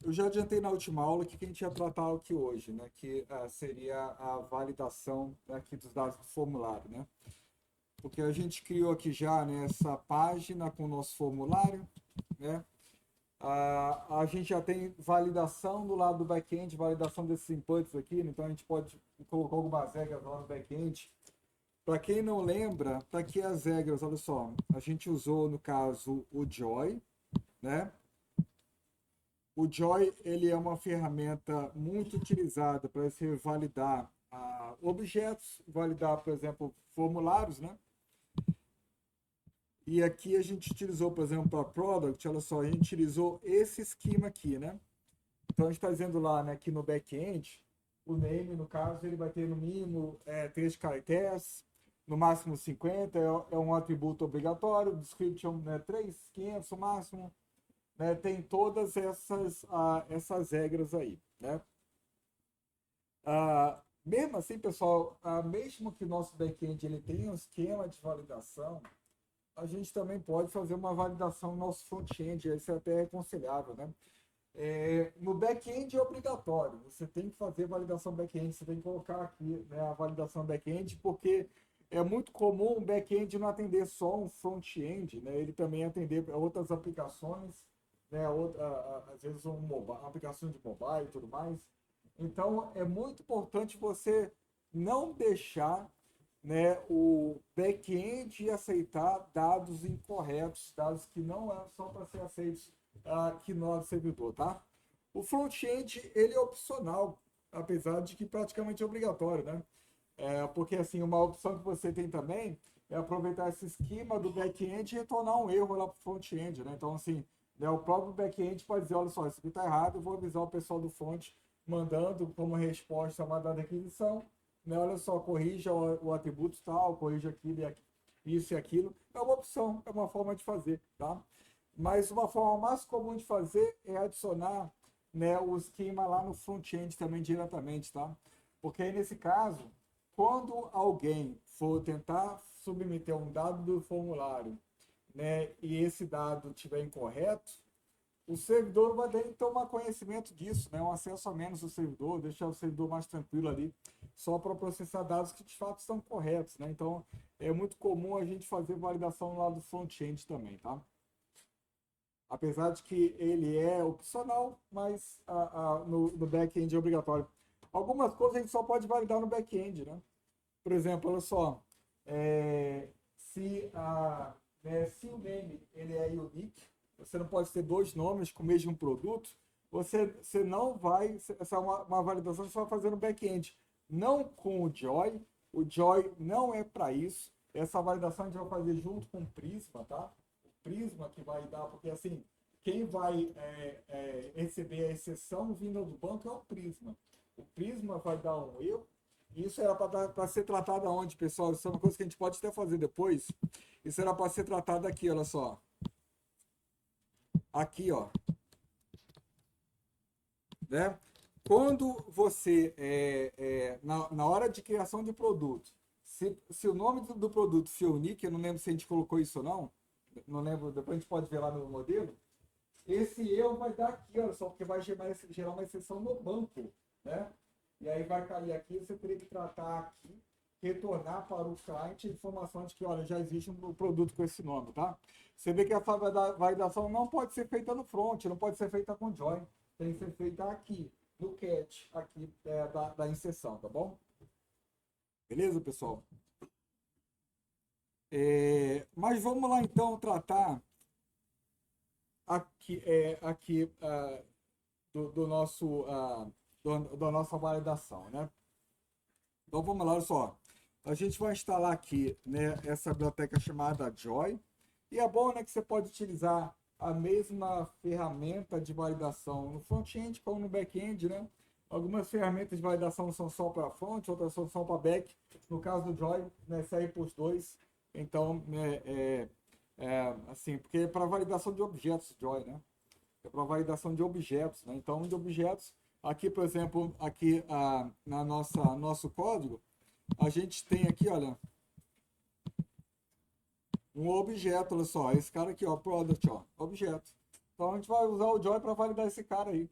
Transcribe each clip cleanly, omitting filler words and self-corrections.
Eu já adiantei na última aula que a gente ia tratar aqui hoje, né? Que seria a validação aqui dos dados do formulário, né? Porque a gente criou aqui já, né, essa página com o nosso formulário, né? A gente já tem validação do lado do back-end, validação desses inputs aqui, né? Então a gente pode colocar algumas regras lá no back-end. Para quem não lembra, tá aqui as regras, olha só. A gente usou, no caso, o Joy, né? O Joy ele é uma ferramenta muito utilizada para você validar objetos, validar, por exemplo, formulários, né? E aqui a gente utilizou, por exemplo, para Product, olha só, a gente utilizou esse esquema aqui, né? Então a gente está dizendo lá, né, que no back-end, o name, no caso, ele vai ter no mínimo 3 caracteres, no máximo 50, é um atributo obrigatório, description, né, 3, 500 no máximo, né, tem todas essas regras aí, né? Mesmo assim, pessoal, mesmo que o nosso back-end ele tenha um esquema de validação, a gente também pode fazer uma validação no nosso front-end, isso é até aconselhável, né? No back-end é obrigatório, você tem que fazer validação back-end, você tem que colocar aqui, né, a validação back-end, porque é muito comum o back-end não atender só um front-end, né, ele também atender outras aplicações, né, às vezes uma aplicação de mobile e tudo mais. Então é muito importante você não deixar, né, o back-end aceitar dados incorretos, dados que não são para ser aceitos aqui no nosso servidor, tá? O front-end, ele é opcional, apesar de que praticamente é obrigatório, né? Porque, assim, uma opção que você tem também é aproveitar esse esquema do back-end e retornar um erro lá para o front-end, né? Então, assim, né, o próprio back-end pode dizer, olha só, isso aqui está errado, eu vou avisar o pessoal do front, mandando como resposta uma dada aquisição, né? Olha só, corrija o atributo tal, corrija aquilo isso e aquilo. É uma opção, é uma forma de fazer, tá? Mas uma forma mais comum de fazer é adicionar, né, o esquema lá no front-end também diretamente, tá? Porque aí nesse caso, quando alguém for tentar submeter um dado do formulário, né, e esse dado estiver incorreto, o servidor vai ter que tomar conhecimento disso, né, um acesso a menos do servidor, deixar o servidor mais tranquilo ali, só para processar dados que de fato estão corretos, né? Então é muito comum a gente fazer validação lá do front-end também, tá? Apesar de que ele é opcional, mas no back-end é obrigatório. Algumas coisas a gente só pode validar no back-end, né? Por exemplo, olha só, é, se, se o name ele é unique, você não pode ter dois nomes com o mesmo produto, você não vai, essa é uma validação que você vai fazer no back-end, não com o Joy não é para isso, essa validação a gente vai fazer junto com o Prisma, tá? Prisma que vai dar, porque assim, quem vai receber a exceção vinda do banco é o Prisma. O Prisma vai dar um erro. Isso era para ser tratado aonde, pessoal? Isso é uma coisa que a gente pode até fazer depois. Isso era para ser tratado aqui, olha só. Aqui, ó. Né? Quando você, na hora de criação de produto, se o nome do produto for unique, eu não lembro se a gente colocou isso ou não, não lembro, depois a gente pode ver lá no modelo, esse erro vai dar aqui, olha só, porque vai gerar uma exceção no banco, né? E aí vai cair aqui, você teria que tratar aqui, retornar para o cliente a informação de que, olha, já existe um produto com esse nome, tá? Você vê que a validação não pode ser feita no front, não pode ser feita com join, tem que ser feita aqui, no catch, aqui da inserção, tá bom? Beleza, pessoal? Mas vamos lá então tratar aqui do nosso da nossa validação, né? Então vamos lá, olha só. A gente vai instalar aqui, né, essa biblioteca chamada Joy. E é bom, né, que você pode utilizar a mesma ferramenta de validação no front-end como no back-end, né? Algumas ferramentas de validação são só para front, outras são só para back. No caso do Joy, né, serve para os dois. Então, assim, porque é para validação de objetos, Joy, né? É para validação de objetos, né? Então, de objetos, aqui, por exemplo, aqui na nosso código, a gente tem aqui, olha, um objeto, olha só, esse cara aqui, ó, product, ó, objeto. Então a gente vai usar o Joy para validar esse cara aí.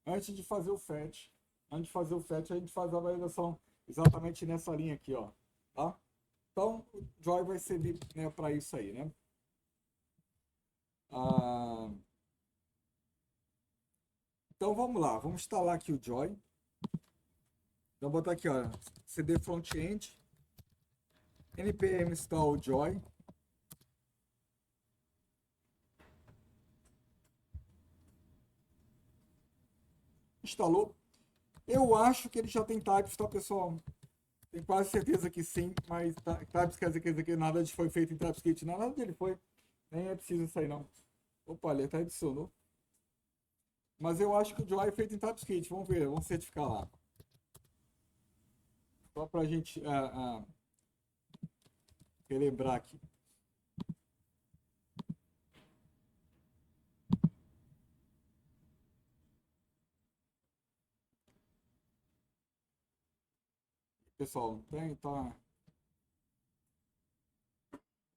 antes de fazer o fetch. Antes de fazer o fetch, a gente faz a validação exatamente nessa linha aqui, ó. Tá? Então, o Joy vai servir, né, para isso aí, né? Ah, então, vamos lá. Vamos instalar aqui o Joy. Então, vou botar aqui, ó, cd front-end, npm install Joy. Instalou. Eu acho que ele já tem types, tá, pessoal? Tenho quase certeza que sim, mas types quer dizer que nada disso foi feito em TypeScript. Não, nada dele foi. Nem é preciso isso aí, não. Opa, ele até adicionou. Mas eu acho que o Joy é feito em TypeScript. Vamos ver, vamos certificar lá. Só pra gente relembrar aqui. Pessoal, tá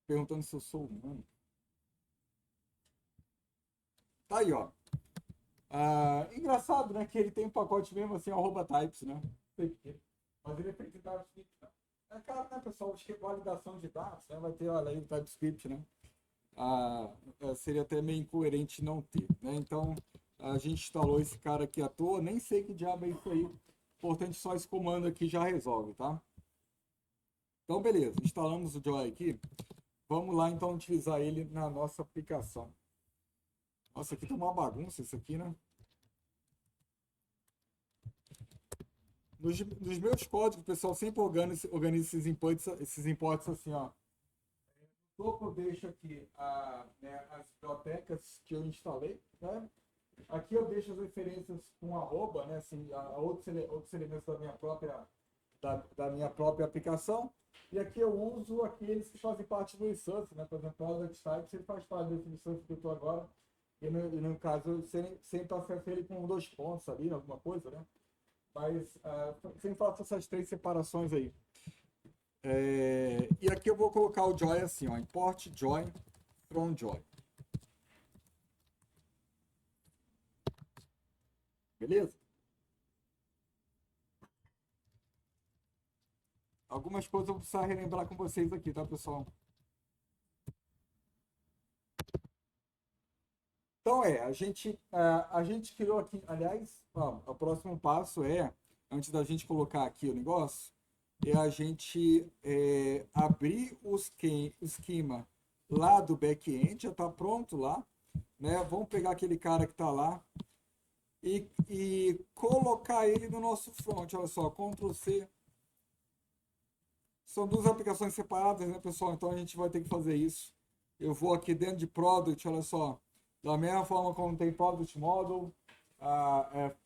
perguntando se eu sou humano. Tá aí, ó. Engraçado, né? Que ele tem um pacote mesmo assim, @types, né? Não sei porquê. Mas ele é feito em TypeScript, né? É claro, né, pessoal? Acho que validação de dados, né? Vai ter, olha aí, o TypeScript, né? Seria até meio incoerente não ter, né? Então, a gente instalou esse cara aqui à toa, nem sei que diabo é isso aí. Importante, só esse comando aqui já resolve, tá? Então, beleza, instalamos o Joy aqui. Vamos lá, então, utilizar ele na nossa aplicação. Nossa, aqui tá uma bagunça isso aqui, né? Nos meus códigos, pessoal, sempre organiza esses imports assim, ó. No topo eu deixo aqui né, as bibliotecas que eu instalei, né? Aqui eu deixo as referências com arroba, né? Assim, outros elementos da minha própria aplicação. E aqui eu uso aqueles que fazem parte do instance, né? Por exemplo, o product types, ele faz parte desse instance que eu estou agora. No caso, eu sempre acesso ele com 2 pontos ali, alguma coisa, né? Mas sempre faço essas 3 separações aí. E aqui eu vou colocar o Joy assim, ó, import Joy from Joy. Beleza? Algumas coisas eu vou precisar relembrar com vocês aqui, tá, pessoal? Então a gente criou aqui, aliás, ó, o próximo passo antes da gente colocar aqui o negócio, é a gente abrir o esquema lá do back-end, já está pronto lá, né? Vamos pegar aquele cara que está lá e colocar ele no nosso front. Olha só, Ctrl C. São 2 aplicações separadas, né, pessoal? Então a gente vai ter que fazer isso. Eu vou aqui dentro de Product, olha só. Da mesma forma como tem Product Model,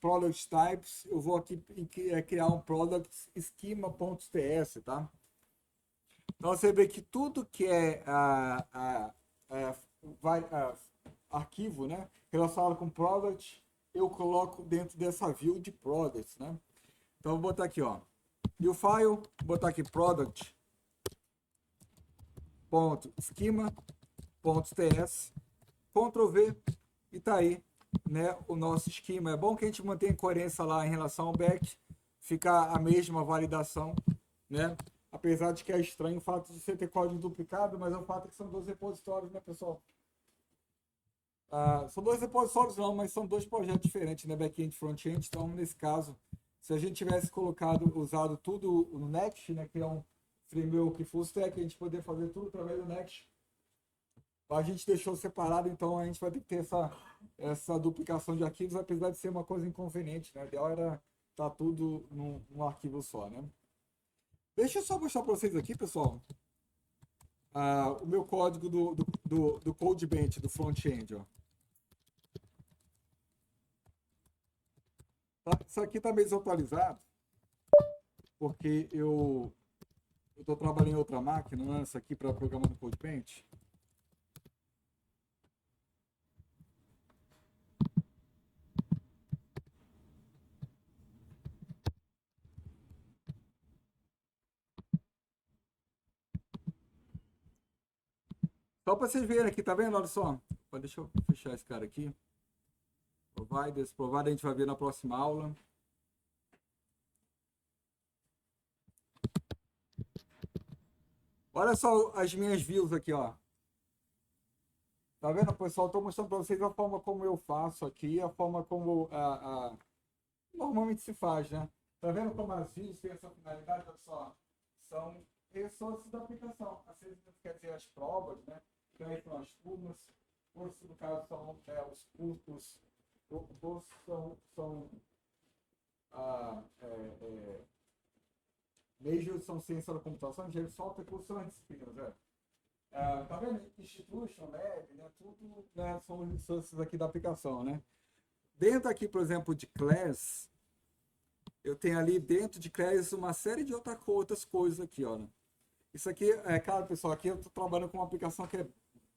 Product Types, eu vou aqui criar um Product Schema.ts, tá? Então você vê que tudo que vai, arquivo, né, relacionado com Product, eu coloco dentro dessa view de Products, né? Então eu vou botar aqui, ó, new file, vou botar aqui product.schema.ts, Ctrl V e tá aí, né, o nosso esquema. É bom que a gente mantenha coerência lá em relação ao back, ficar a mesma validação, né? Apesar de que é estranho o fato de você ter código duplicado, mas é o fato que são 2 repositórios, né, pessoal? São 2 repositórios não, mas são 2 projetos diferentes, né? Back-end e front-end. Então, nesse caso, se a gente tivesse usado tudo no Next, né? Que é um framework full stack, a gente poderia fazer tudo através do Next. A gente deixou separado, então a gente vai ter que ter essa duplicação de arquivos, apesar de ser uma coisa inconveniente, né? A ideal era estar tudo num arquivo só, né? Deixa eu só mostrar para vocês aqui, pessoal, o meu código do CodeBench, do front-end, ó. Isso aqui está meio desatualizado, porque eu estou trabalhando em outra máquina, não é essa aqui para programar no CodeBench. Só para vocês verem aqui, tá vendo? Olha só. Deixa eu fechar esse cara aqui. providers. Provider a gente vai ver na próxima aula. Olha só as minhas views aqui, ó. Tá vendo, pessoal? Estou mostrando para vocês a forma como eu faço aqui, a forma como normalmente se faz, né? Tá vendo como as views têm essa finalidade? Olha só, são resources da aplicação. Às vezes quer dizer as provas, né? Que aí são as turmas. Cursos, no caso, são os cursos. Cursos são majors são ciência da computação, engenharia de software, cursos são as disciplinas, né? Tá vendo? Institution, Lab, né? Tudo, né? São resources aqui da aplicação, né? Dentro aqui, por exemplo, de Class, eu tenho ali dentro de Class uma série de outras coisas aqui, ó. Né? Isso aqui, cara, pessoal, aqui eu estou trabalhando com uma aplicação que é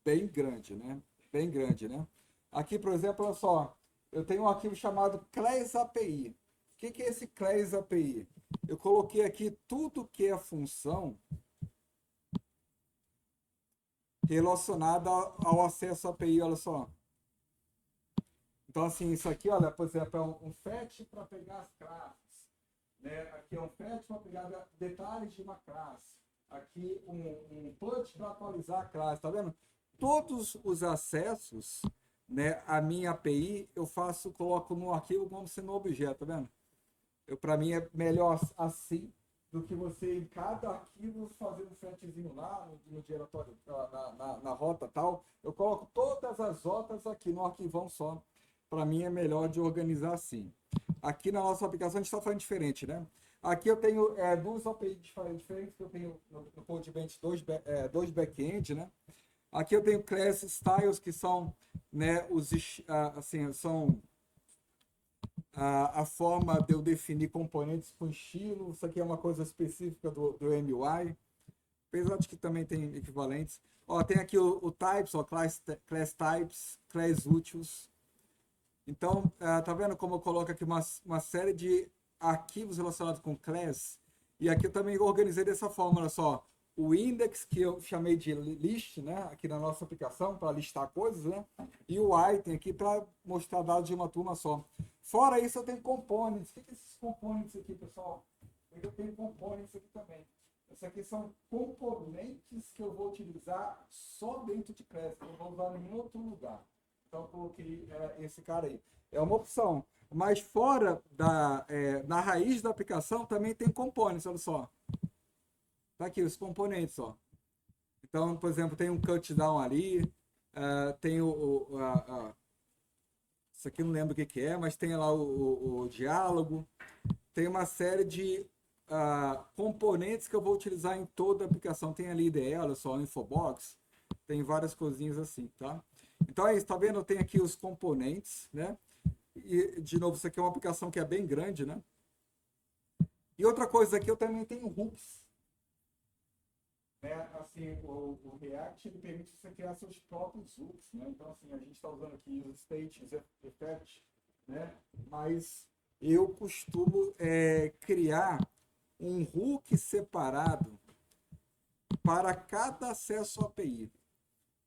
bem grande, né? Bem grande, né? Aqui, por exemplo, olha só, eu tenho um arquivo chamado Class API. O que é esse Class API? Eu coloquei aqui tudo que é função relacionada ao acesso à API, olha só. Então, assim, isso aqui, olha, por exemplo, é um fetch para pegar as classes. Né? Aqui é um fetch para pegar detalhes de uma classe. Aqui um put para atualizar a classe, tá vendo? Todos os acessos, né, à minha API, eu coloco no arquivo como sendo um objeto, tá vendo? Para mim é melhor assim do que você em cada arquivo fazer um fetchzinho lá no diretório, na rota tal. Eu coloco todas as rotas aqui no arquivão só. Para mim é melhor de organizar assim. Aqui na nossa aplicação a gente está fazendo diferente, né? Aqui eu tenho duas APIs diferentes, que eu tenho no CodeBench dois back-end, né? Aqui eu tenho class styles, que são, né, assim, são a forma de eu definir componentes com estilo. Isso aqui é uma coisa específica do MUI, apesar de que também tem equivalentes. Ó, tem aqui o types, ó, class types, class utils. Então, tá vendo como eu coloco aqui uma série de arquivos relacionados com class? E aqui eu também organizei dessa forma, olha só. O index, que eu chamei de list, né, aqui na nossa aplicação, para listar coisas, né? E o item aqui para mostrar dados de uma turma só. Fora isso, eu tenho components. O que é esses components aqui, pessoal? Eu tenho components aqui também. Esses aqui são componentes que eu vou utilizar só dentro de class, eu não vou usar em outro lugar. Então, eu coloquei esse cara aí. É uma opção. Mas fora na raiz da aplicação também tem components, olha só. Tá aqui os componentes, ó. Então, por exemplo, tem um cut down ali, tem isso aqui eu não lembro o que é, mas tem lá o diálogo, tem uma série de componentes que eu vou utilizar em toda a aplicação. Tem ali IDE, olha só, Infobox, tem várias coisinhas assim, tá? Então é isso, tá vendo? Eu tenho aqui os componentes, né? E, de novo, isso aqui é uma aplicação que é bem grande, né? E outra coisa aqui, eu também tenho hooks. Né? Assim, o React ele permite você criar seus próprios hooks, né? Então, assim, a gente está usando aqui os states, effect, né? Mas eu costumo criar um hook separado para cada acesso à API.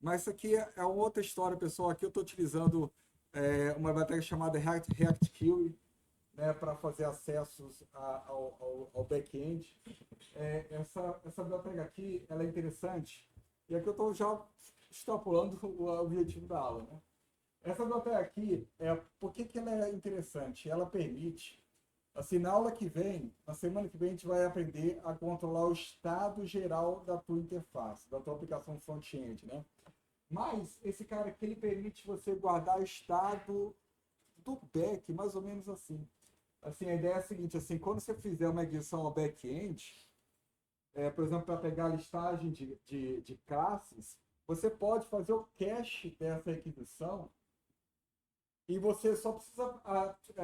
Mas isso aqui é uma outra história, pessoal. Aqui eu estou utilizando uma biblioteca chamada React Query, né, para fazer acessos ao back-end. Essa biblioteca aqui ela é interessante. E aqui eu estou já extrapolando o objetivo da aula. Né? Essa biblioteca aqui, por que ela é interessante? Ela permite, assim, na aula que vem, na semana que vem, a gente vai aprender a controlar o estado geral da tua interface, da tua aplicação front-end, né? Mas esse cara aqui, ele permite você guardar o estado do back, mais ou menos assim. Assim, a ideia é a seguinte, assim, quando você fizer uma edição ao back-end, por exemplo, para pegar a listagem de classes, você pode fazer o cache dessa requisição e você só precisa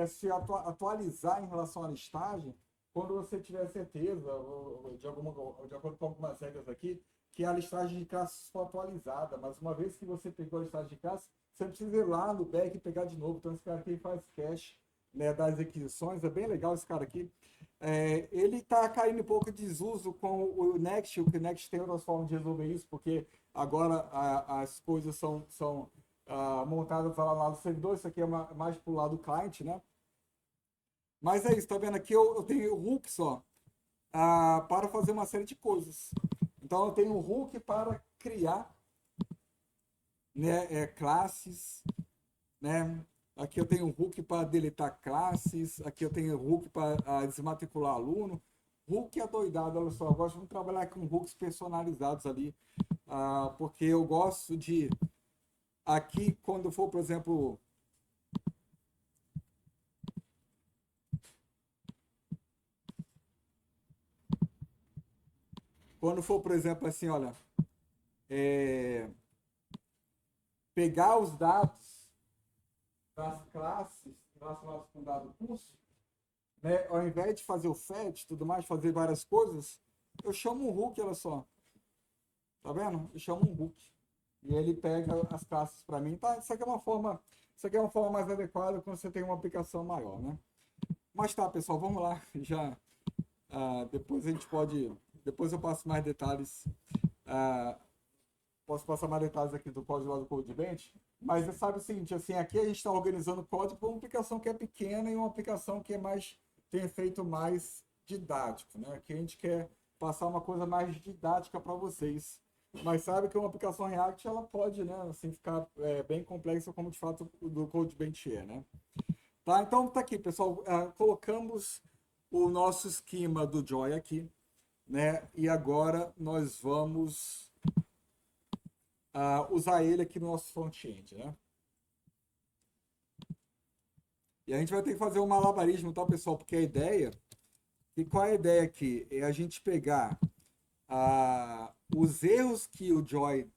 se atualizar em relação à listagem quando você tiver certeza, de acordo com algumas regras aqui, que a listagem de classes for atualizada. Mas uma vez que você pegou a listagem de classes, você precisa ir lá no back e pegar de novo. Então esse cara aqui faz cache, né, das requisições. É bem legal esse cara aqui. Ele está caindo um pouco de desuso com o Next. O Next tem outras formas de resolver isso, porque agora as coisas são montadas lá no servidor. Isso aqui é mais para o lado do cliente, né? Mas é isso, tá vendo? Aqui eu tenho hooks, ó, para fazer uma série de coisas. Então eu tenho um hook para criar, né, classes, né? Aqui eu tenho um hook para deletar classes, aqui eu tenho um hook para desmatricular aluno. Hook é doidado, olha só, eu gosto de trabalhar com hooks personalizados ali, porque eu gosto de, aqui quando for, por exemplo, assim, olha, é, pegar os dados das classes relacionadas com dado curso, né, ao invés de fazer o fetch e tudo mais, fazer várias coisas, eu chamo um hook, olha só, tá vendo? Eu chamo um hook e ele pega as classes para mim, tá? Isso aqui é uma forma mais adequada quando você tem uma aplicação maior, né? Mas tá, pessoal, vamos lá, já depois a gente pode, depois eu passo mais detalhes, ah, posso passar mais detalhes aqui do código lá do CodeBench, mas você sabe o seguinte, assim, aqui a gente está organizando o código para uma aplicação que é pequena e uma aplicação que é mais, tem efeito mais didático, né? Aqui a gente quer passar uma coisa mais didática para vocês. Mas sabe que uma aplicação React, ela pode, né, assim, ficar bem complexa, como de fato o do CodeBench é, né? Tá, então tá aqui, pessoal, colocamos o nosso esquema do Joy aqui, né? E agora nós vamos usar ele aqui no nosso front-end, né? E a gente vai ter que fazer um malabarismo, tá, pessoal? Porque a ideia, e qual é a ideia aqui? É a gente pegar os erros que o Joy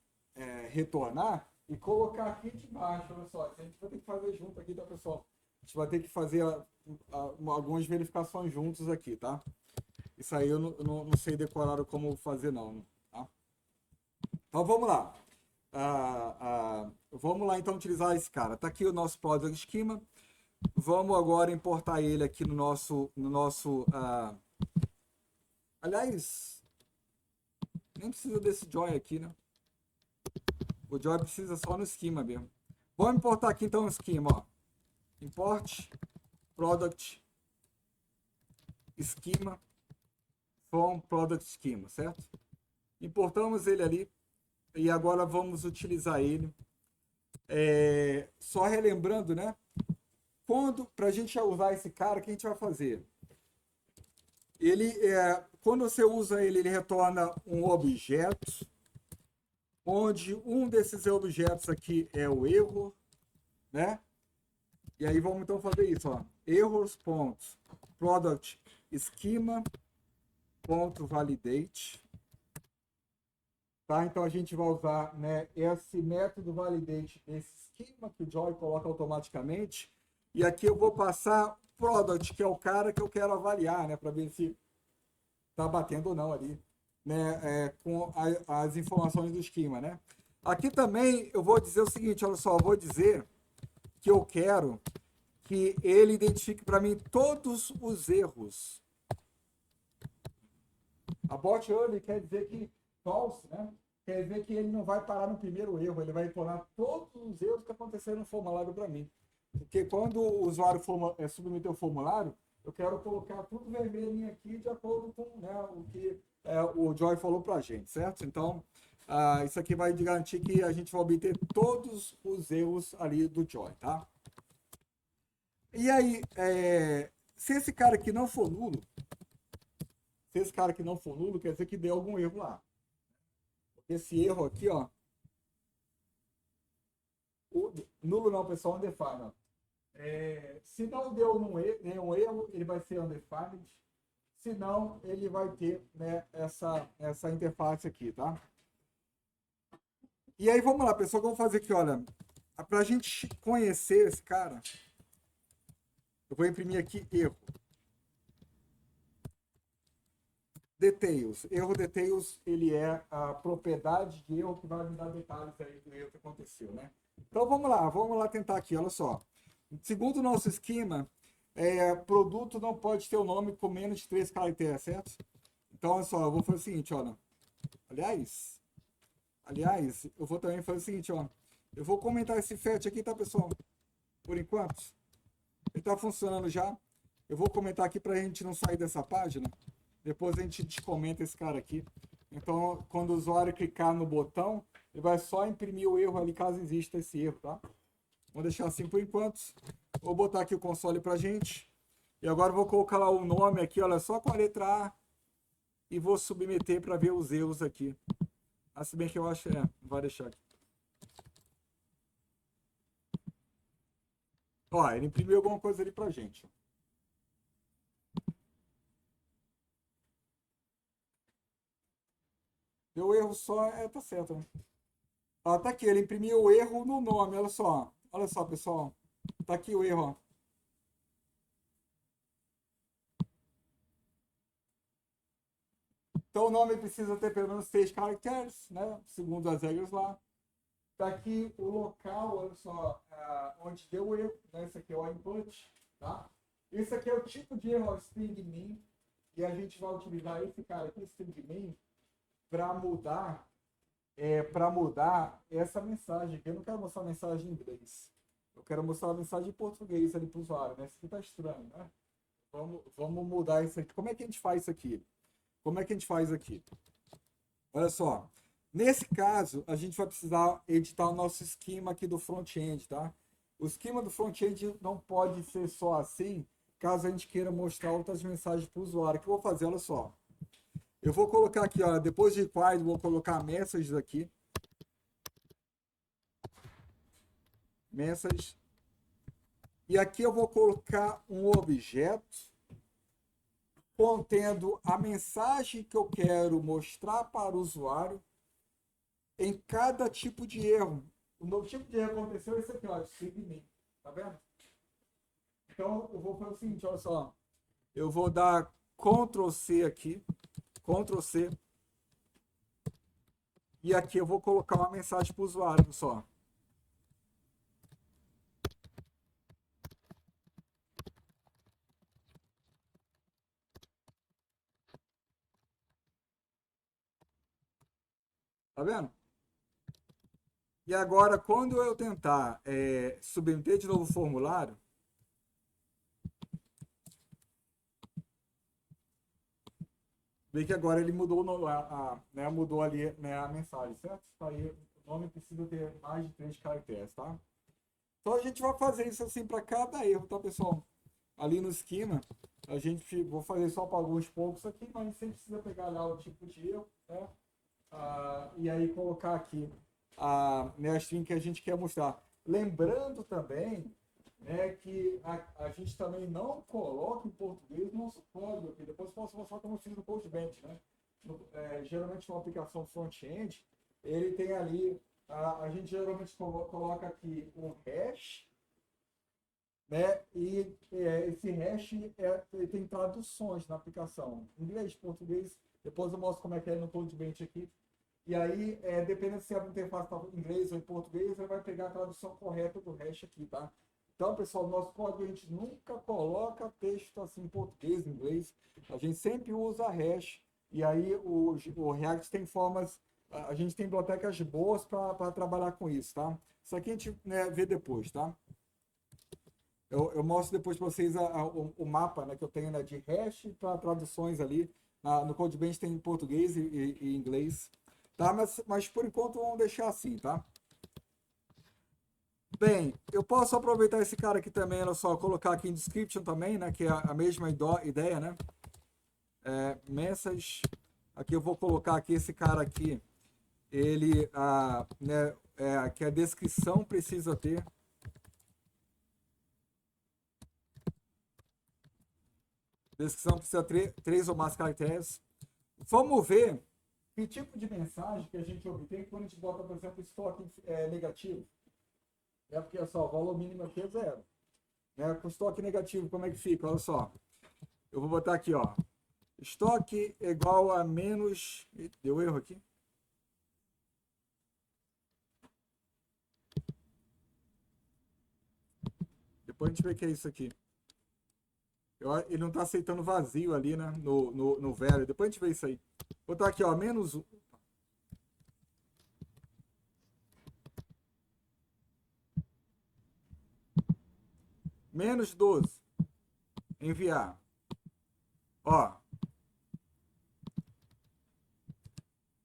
retornar e colocar aqui de baixo, olha só. A gente vai ter que fazer junto aqui, tá, pessoal? A gente vai ter que fazer algumas verificações juntos aqui, tá? Isso aí eu não sei decorar como fazer, não. Tá? Então vamos lá. Vamos lá então utilizar esse cara. Tá aqui o nosso product schema. Vamos agora importar ele aqui no nosso. Aliás, nem precisa desse joy aqui, né? O joy precisa só no schema mesmo. Vamos importar aqui então o schema, ó. Import product schema from product schema, certo? Importamos ele ali e agora vamos utilizar ele. Só relembrando, né? Para a gente usar esse cara, o que a gente vai fazer? Ele, quando você usa ele, ele retorna um objeto, onde um desses objetos aqui é o erro, né? E aí vamos então fazer isso, ó. Errors.product schema.validate. Tá? Então a gente vai usar, né, esse método validate desse schema que o Joy coloca automaticamente. E aqui eu vou passar product, que é o cara que eu quero avaliar, né, para ver se está batendo ou não ali, né, com as informações do esquema, né? Aqui também eu vou dizer o seguinte, olha só, eu vou dizer que eu quero que ele identifique para mim todos os erros. Abort early quer dizer que false, né? Quer dizer que ele não vai parar no primeiro erro, ele vai tornar todos os erros que aconteceram no formulário para mim. Porque quando o usuário submeter o formulário, eu quero colocar tudo vermelhinho aqui de acordo com, né, o que o Joy falou para a gente, certo? Então, isso aqui vai garantir que a gente vai obter todos os erros ali do Joy, tá? E aí, se esse cara aqui não for nulo, quer dizer que deu algum erro lá. Esse erro aqui, ó, nulo não, pessoal, undefined, ó. Se não deu nenhum erro, ele vai ser undefined. Se não, ele vai ter, né, essa interface aqui, tá? E aí, vamos lá, pessoal, o que eu vou fazer aqui, olha. Para a gente conhecer esse cara, eu vou imprimir aqui erro. Details. Erro details, ele é a propriedade de erro que vai me dar detalhes aí do erro que aconteceu, né? Então, vamos lá tentar aqui, olha só. Segundo o nosso esquema, produto não pode ter o nome com menos de 3 caracteres, certo? Então, olha só, eu vou fazer o seguinte, olha. Aliás, eu vou também fazer o seguinte, ó. Eu vou comentar esse FET aqui, tá, pessoal? Por enquanto. Ele tá funcionando já. Eu vou comentar aqui para a gente não sair dessa página. Depois a gente descomenta esse cara aqui. Então, quando o usuário clicar no botão, ele vai só imprimir o erro ali, caso exista esse erro, tá? Vamos deixar assim por enquanto. Vou botar aqui o console pra gente. E agora vou colocar lá o nome aqui, olha, só com a letra A. E vou submeter para ver os erros aqui. Ah, se bem que eu acho... não vai deixar aqui. Ó, ele imprimiu alguma coisa ali pra gente. Deu erro só... tá certo, né? Ó, tá aqui, ele imprimiu o erro no nome, olha só. Olha só, pessoal. Tá aqui o erro, ó. Então o nome precisa ter pelo menos 3 caracteres, né? Segundo as regras lá. Tá aqui o local, olha só, onde deu o erro, né? Esse aqui é o input, tá? Esse aqui é o tipo de erro, string min, e a gente vai utilizar esse cara aqui, string min, para mudar essa mensagem. Eu não quero mostrar a mensagem em inglês. Eu quero mostrar a mensagem em português ali para o usuário, né? Isso aqui tá estranho, né? Vamos mudar isso aqui. Como é que a gente faz isso aqui? Como é que a gente faz aqui? Olha só. Nesse caso, a gente vai precisar editar o nosso esquema aqui do front-end, tá? O esquema do front-end não pode ser só assim, caso a gente queira mostrar outras mensagens para o usuário. O que eu vou fazer? Olha só. Eu vou colocar aqui, ó, depois de required, vou colocar messages aqui. Message. E aqui eu vou colocar um objeto contendo a mensagem que eu quero mostrar para o usuário em cada tipo de erro. O meu tipo de erro aconteceu esse aqui, ó, string, tá vendo? Então eu vou fazer o seguinte, olha só. Eu vou dar Ctrl C aqui, Ctrl C. E aqui eu vou colocar uma mensagem para o usuário, só. Tá vendo? E agora, quando eu tentar submeter de novo o formulário, vê que agora ele mudou, né, mudou ali, né, a mensagem, certo? Tá aí, o nome precisa ter mais de 3 caracteres, tá? Então a gente vai fazer isso assim para cada erro, tá, pessoal? Ali no esquema, a gente vou fazer só para alguns poucos aqui, mas a gente sempre precisa pegar lá o tipo de erro, né? E aí colocar aqui né, a string que a gente quer mostrar. Lembrando também, né, que a gente também não coloca em português o nosso código aqui. Depois posso mostrar como eu fiz no CodeBench, né? Geralmente uma aplicação front-end, ele tem ali, a gente geralmente coloca aqui um hash, né? E esse hash ele tem traduções na aplicação, inglês, português. Depois eu mostro como é que é no CodeBench aqui. E aí, dependendo se a interface está em inglês ou em português, ele vai pegar a tradução correta do hash aqui, tá? Então, pessoal, no nosso código a gente nunca coloca texto assim em português, em inglês. A gente sempre usa hash. E aí o React tem formas, a gente tem bibliotecas boas para trabalhar com isso, tá? Isso aqui a gente, né, vê depois, tá? Eu mostro depois para vocês o mapa, né, que eu tenho, né, de hash para traduções ali. No CodeBench tem em português e inglês. Tá? Mas por enquanto vamos deixar assim, tá? Bem, eu posso aproveitar esse cara aqui também, olha só, colocar aqui em description também, né? Que é a mesma ideia, né? Message. Aqui eu vou colocar aqui esse cara aqui. Ele, né? Que a descrição precisa ter. Descrição precisa ter 3 ou mais caracteres. Vamos ver que tipo de mensagem que a gente obtém quando a gente bota, por exemplo, estoque negativo. Porque só, o valor mínimo aqui é 0. Né? Com estoque negativo, como é que fica? Olha só. Eu vou botar aqui, ó. Estoque igual a menos... Deu erro aqui? Depois a gente vê o que é isso aqui. Ele não está aceitando vazio ali, né? No velho. Depois a gente vê isso aí. Vou botar aqui, ó. Menos 1. Menos 12. Enviar. Ó.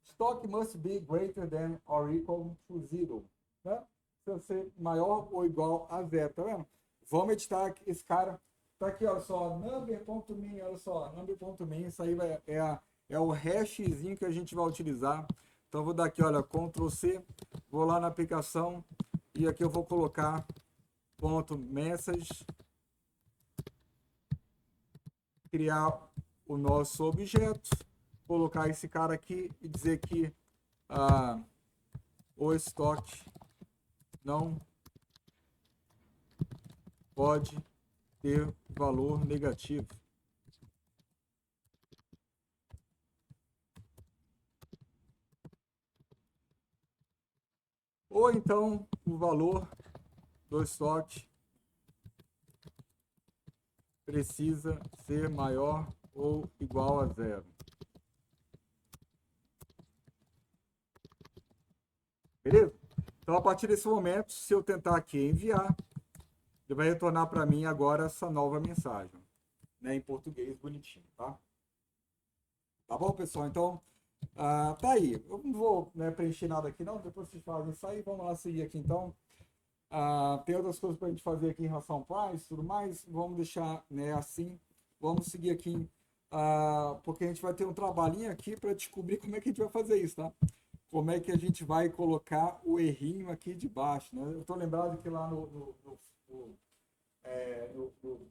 Stock must be greater than or equal to zero. Né? Precisa ser maior ou igual a zero, tá vendo? Vamos editar esse cara. Tá aqui, olha só, number.min, olha só, number.min, isso aí é o hashzinho que a gente vai utilizar. Então, vou dar aqui, olha, Ctrl C, vou lá na aplicação e aqui eu vou colocar ponto message, criar o nosso objeto, colocar esse cara aqui e dizer que o estoque não pode ter valor negativo. Ou então o valor do estoque precisa ser maior ou igual a zero. Beleza? Então, a partir desse momento, se eu tentar aqui enviar, ele vai retornar para mim agora essa nova mensagem, né, em português bonitinho, tá? Tá bom, pessoal? Então, tá aí. Eu não vou, né, preencher nada aqui, não. Depois vocês fazem isso aí. Vamos lá seguir aqui, então. Tem outras coisas para a gente fazer aqui em relação ao price e tudo mais. Vamos deixar, né, assim. Vamos seguir aqui, porque a gente vai ter um trabalhinho aqui para descobrir como é que a gente vai fazer isso, tá? Como é que a gente vai colocar o errinho aqui de baixo, né? Eu estou lembrado que lá no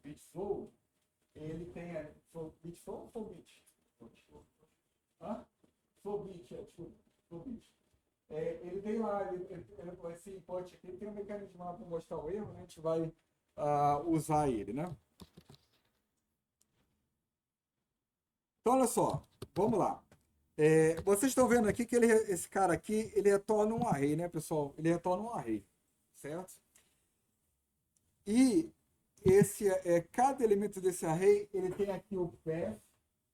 BitFlow, ele tem BitFlow ou FlowBit? Hã? FlowBit, desculpa, FlowBit. Ele tem lá, esse input aqui, tem um mecanismo lá para mostrar o erro, né? A gente vai usar ele, né? Então, olha só, vamos lá. Vocês estão vendo aqui que esse cara aqui, ele retorna um array, né, pessoal? Ele retorna um array, certo? E cada elemento desse array, ele tem aqui o path,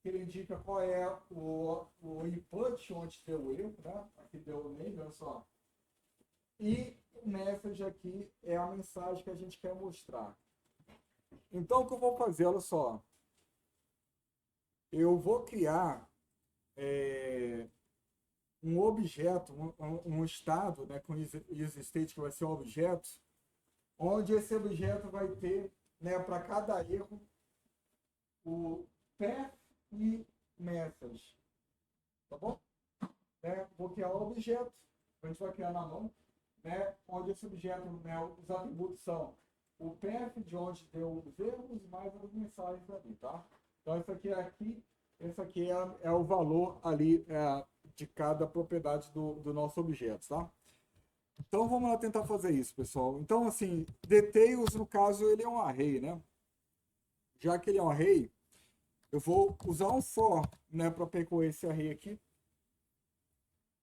que ele indica qual é o input onde deu o erro, né? Aqui deu o name, olha só. E o message aqui é a mensagem que a gente quer mostrar. Então, o que eu vou fazer, olha só. Eu vou criar um objeto, um estado, né, com use state, que vai ser um objeto, onde esse objeto vai ter, né, para cada erro, o path e message. Tá bom? Vou criar um objeto, a gente vai criar na mão, né, onde esse objeto, né, os atributos são o path de onde deu os erros mais as mensagens ali, tá? Então, esse aqui é o valor ali de cada propriedade do nosso objeto, tá? Então, vamos lá tentar fazer isso, pessoal. Então, assim, details, no caso, ele é um array, né? Já que ele é um array, eu vou usar um for, né, para percorrer esse array aqui.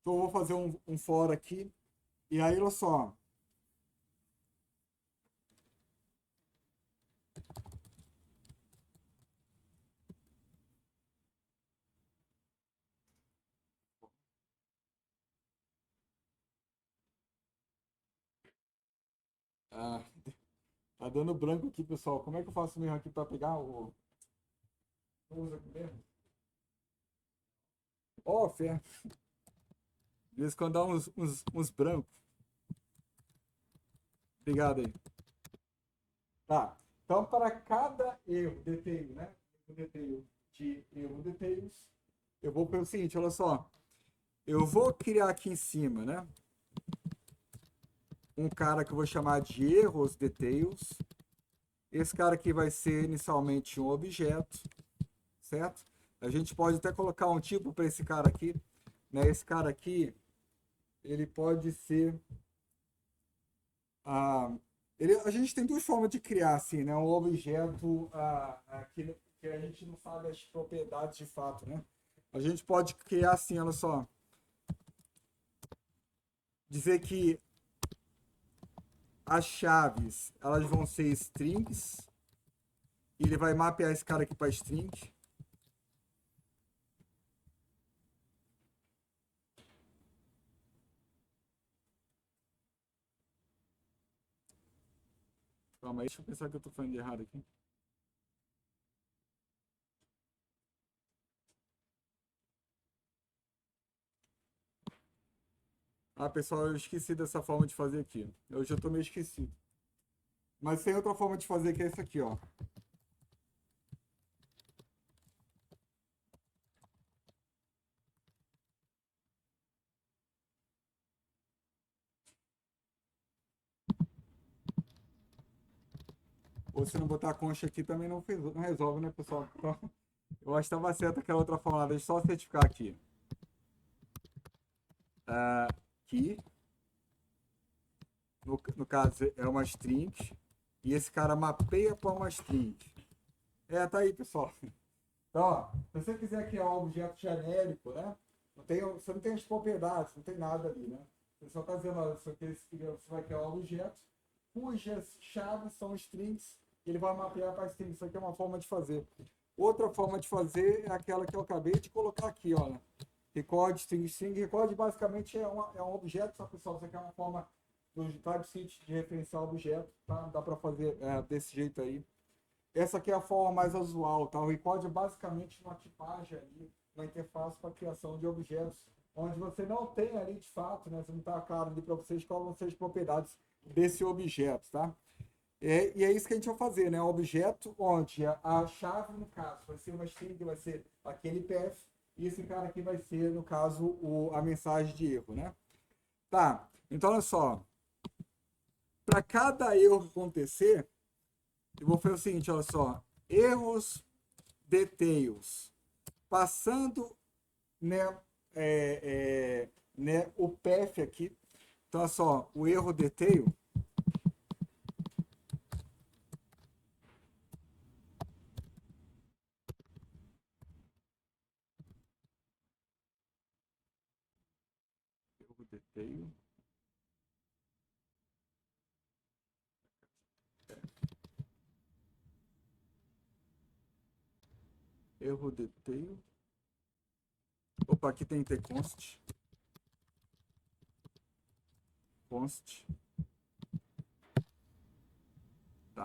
Então, eu vou fazer um for aqui. E aí, olha só. Ah, tá dando branco aqui, pessoal. Como é que eu faço mesmo aqui para pegar o... Usa aqui mesmo? Ó, fé. De vez em quando dá uns brancos. Obrigado aí. Tá. Então, para cada erro, detail, né? Detail de erro details, eu vou pelo seguinte, olha só. Eu vou criar aqui em cima, né? Um cara que eu vou chamar de erros details. Esse cara aqui vai ser inicialmente um objeto, certo? A gente pode até colocar um tipo para esse cara aqui, né? Esse cara aqui, ele pode ser a gente tem duas formas de criar assim, né? Um objeto que a gente não sabe as propriedades de fato, né? A gente pode criar assim, olha só, dizer que as chaves elas vão ser strings, e ele vai mapear esse cara aqui para string. Calma aí, deixa eu pensar que eu tô falando de errado aqui. Ah, pessoal, eu esqueci dessa forma de fazer aqui. Hoje eu tô meio esquecido. Mas tem outra forma de fazer que é essa aqui, ó. Ou se não botar a concha aqui também não resolve, né, pessoal? Então, eu acho que estava certo aquela outra forma. Deixa eu só certificar aqui. Aqui, no caso, é uma string. E esse cara mapeia para uma string. Tá aí, pessoal. Então, ó, se você quiser criar um objeto genérico, né? Você não tem as propriedades, não tem nada ali, né? Você só está dizendo, olha, você vai criar um objeto cujas chaves são strings e ele vai mapear para strings. Isso aqui é uma forma de fazer. Outra forma de fazer é aquela que eu acabei de colocar aqui, olha. Record, string, string. Record basicamente é um objeto, só pessoal, isso aqui é uma forma do TypeScript de referenciar objeto, tá? Dá para fazer desse jeito aí. Essa aqui é a forma mais usual, tá? O record é basicamente uma tipagem ali, uma interface para criação de objetos, onde você não tem ali de fato, né? Você não está claro ali para vocês quais vão ser as propriedades desse objeto, tá? E é isso que a gente vai fazer, né? Um objeto onde a chave, no caso, vai ser uma string, vai ser aquele path, e esse cara aqui vai ser, no caso, a mensagem de erro, né? Tá, então olha só. Para cada erro acontecer, eu vou fazer o seguinte, olha só. Erros details. Passando, né, né, o path aqui. Então, olha só, o erro detail. Erro detail. Erro detail. Opa, aqui tem que ter const. Const. Tá.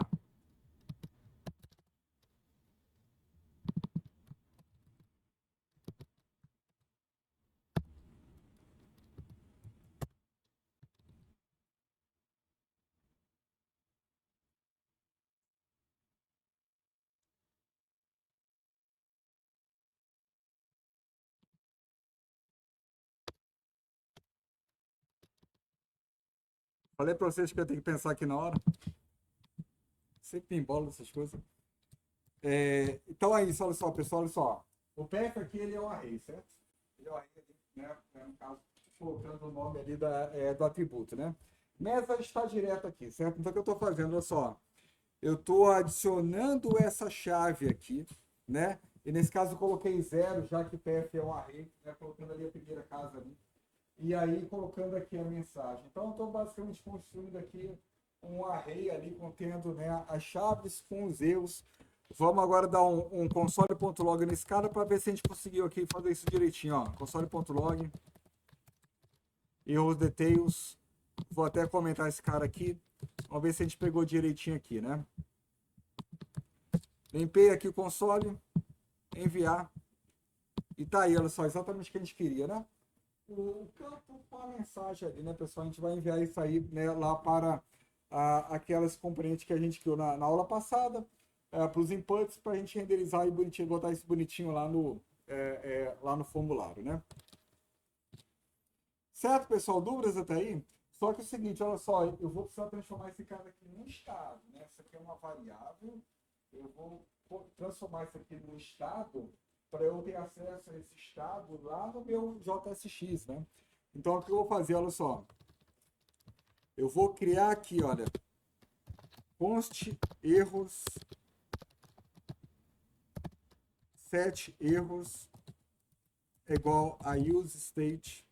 Falei para vocês que eu tenho que pensar aqui na hora. Sempre embola essas coisas. Então é isso, olha só, pessoal, olha só. O path aqui ele é um array, certo? Ele é um array, né? No caso, colocando o nome ali do atributo, né? Method está direto aqui, certo? Então o que eu estou fazendo, olha só. Eu estou adicionando essa chave aqui, né? E nesse caso eu coloquei 0, já que path é um array, né? Colocando ali a primeira casa ali. E aí colocando aqui a mensagem. Então eu estou basicamente construindo aqui um array ali contendo, né, as chaves com os erros. Vamos agora dar um console.log nesse cara para ver se a gente conseguiu aqui fazer isso direitinho. Ó. Console.log, erros details. Vou até comentar esse cara aqui. Vamos ver se a gente pegou direitinho aqui, né? Limpei aqui o console, enviar. E tá aí, olha só, exatamente o que a gente queria, né? O campo com a mensagem ali, né, pessoal? A gente vai enviar isso aí, né, lá para aquelas componentes que a gente criou na aula passada, para os inputs, para a gente renderizar e bonitinho, botar isso bonitinho lá no formulário, né? Certo, pessoal? Dúvidas até aí? Só que é o seguinte, olha só, eu vou precisar transformar esse cara aqui num estado, né? Isso aqui é uma variável, eu vou transformar isso aqui num estado para eu ter acesso a esse estado lá no meu JSX, né? Então, o que eu vou fazer, olha só. Eu vou criar aqui, olha, const erros, set erros é igual a use state.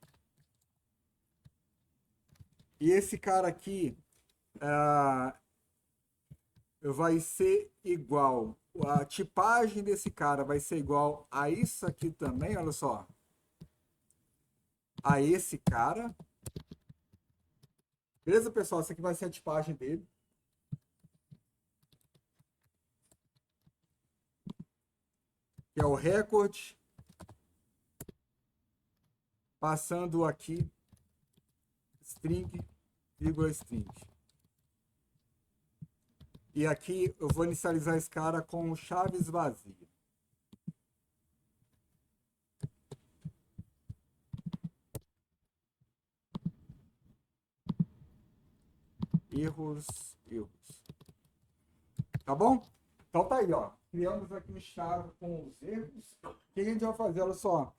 E esse cara aqui vai ser igual, a tipagem desse cara vai ser igual a isso aqui também, olha só, a esse cara. Beleza, pessoal? Essa aqui vai ser a tipagem dele. que é o record, passando aqui, string, vírgula string. E aqui eu vou inicializar esse cara com chaves vazia. Erros. Tá bom? Então tá aí, ó. Criamos aqui um estado com os erros. O que a gente vai fazer? Olha só.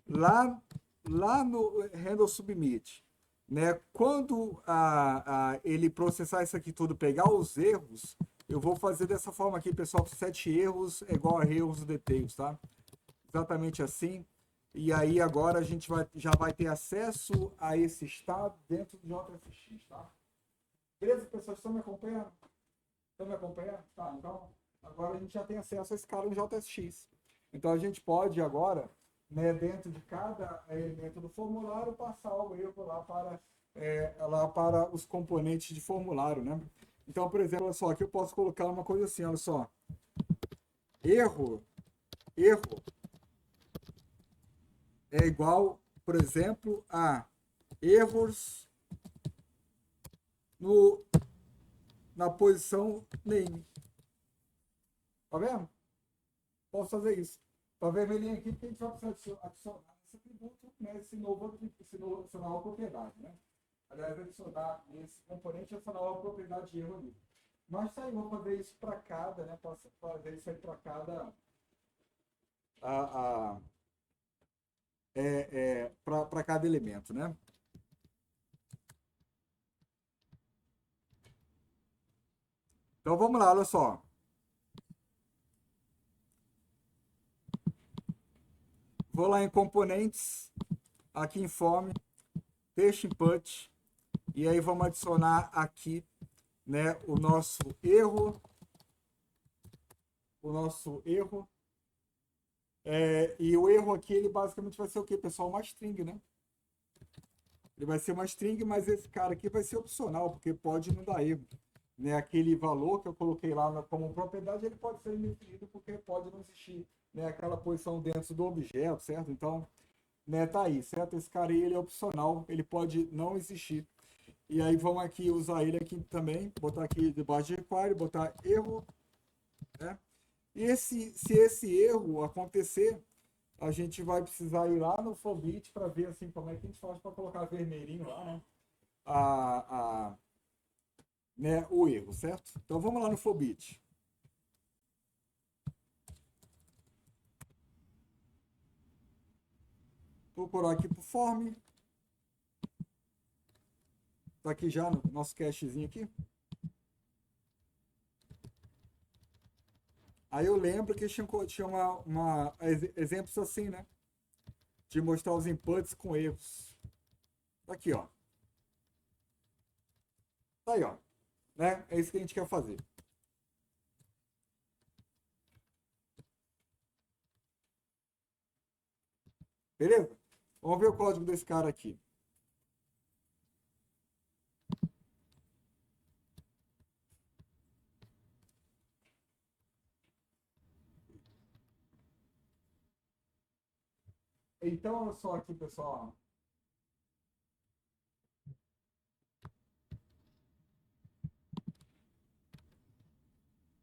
Lá no handle submit, né? Quando ele processar isso aqui tudo, pegar os erros, eu vou fazer dessa forma aqui, pessoal. 7 erros é igual a erros details, tá? Exatamente assim. E aí agora a gente já vai ter acesso a esse estado dentro do JSX, tá? Beleza, pessoal? Estão me acompanhando? Estão me acompanhando? Tá, então agora a gente já tem acesso a esse cara no JSX. Então a gente pode agora, né, dentro de cada elemento do formulário, passar o erro lá para os componentes de formulário, né? Então, por exemplo, olha só, aqui eu posso colocar uma coisa assim, olha só. Erro é igual, por exemplo, a erros na posição name. Tá vendo? Posso fazer isso. Tá vermelhinho aqui porque a gente vai precisar adicionar esse atributo, né, essa nova propriedade, né? Aliás, adicionar esse componente, essa nova propriedade de erro ali. Mas tá aí, vou fazer isso para cada, né? Posso fazer isso aí para cada para cada elemento, né? Então vamos lá, olha só. Vou lá em componentes, aqui em form, texto input, e aí vamos adicionar aqui, né, o nosso erro. E o erro aqui, ele basicamente vai ser o quê, pessoal? Uma string, né? Ele vai ser uma string, mas esse cara aqui vai ser opcional, porque pode não dar erro. Né? Aquele valor que eu coloquei lá como propriedade, ele pode ser indefinido, porque pode não existir, né, aquela posição dentro do objeto, certo? Então, né, tá aí, certo? Esse cara aí, ele é opcional, ele pode não existir. E aí vamos aqui usar ele aqui também, botar aqui debaixo de require, botar erro, né? E se esse erro acontecer, a gente vai precisar ir lá no Flowbit para ver assim como é que a gente faz para colocar vermelhinho lá, né? Né, o erro, certo? Então vamos lá no Flowbit. Vou procurar aqui por form. Tá aqui já no nosso cachezinho aqui. Aí eu lembro que tinha exemplos assim, né? De mostrar os inputs com erros. Tá aqui, ó. Tá aí, ó. Né? É isso que a gente quer fazer. Beleza? Vamos ver o código desse cara aqui. Então, olha só aqui, pessoal.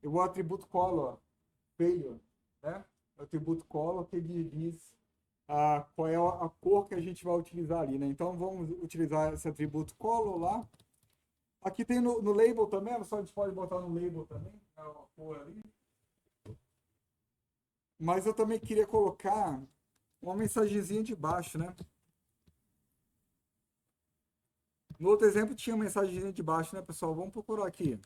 Eu vou atributo color, failure, né? O atributo color que diz qual é a cor que a gente vai utilizar ali, né? Então vamos utilizar esse atributo color lá. Aqui tem no label também, só a gente pode botar no label também, a cor ali. Mas eu também queria colocar uma mensagenzinha de baixo, né? No outro exemplo tinha uma mensagenzinha de baixo, né, pessoal? Vamos procurar aqui.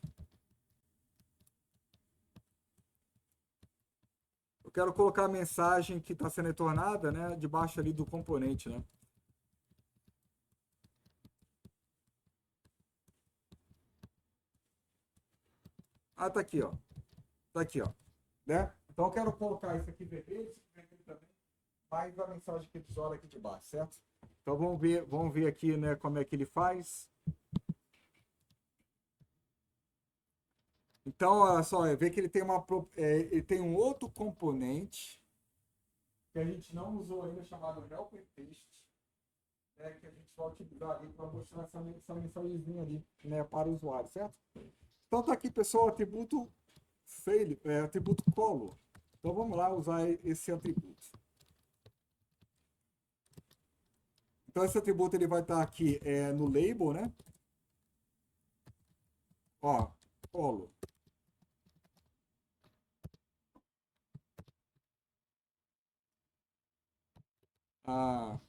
Eu quero colocar a mensagem que está sendo retornada, né, debaixo ali do componente, né? Ah, tá aqui, ó. Tá aqui, ó. Né? Então eu quero colocar isso aqui vermelho, isso aqui vermelho também, mais a mensagem que tesoura aqui de baixo, certo? Então vamos ver aqui, né, como é que ele faz. Então, olha só, vê que ele tem um outro componente, que a gente não usou ainda, chamado helper text, né, que a gente vai utilizar ali para mostrar essa mensagenzinha ali, né, para o usuário, certo? Então tá aqui, pessoal, atributo fail, atributo color. Então vamos lá usar esse atributo. Então esse atributo ele vai estar aqui no label, né? Ó, color. Ah,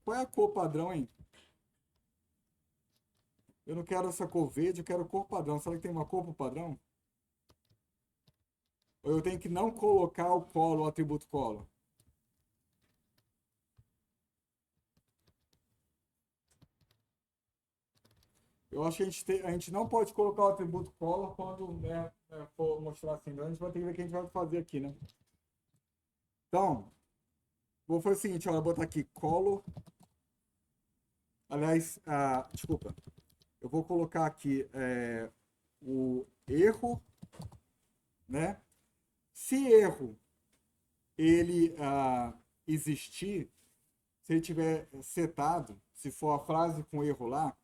qual é a cor padrão, hein? Eu não quero essa cor verde, eu quero cor padrão. Será que tem uma cor pro padrão? Ou eu tenho que não colocar o color, o atributo color? Eu acho que a gente não pode colocar o atributo color quando, né, for mostrar assim. Então a gente vai ter que ver o que a gente vai fazer aqui, né? Então, vou fazer o seguinte, ó, eu vou botar aqui color. Aliás, desculpa. Eu vou colocar aqui o erro, né? Se erro ele existir, se ele tiver setado, se for a frase com erro lá,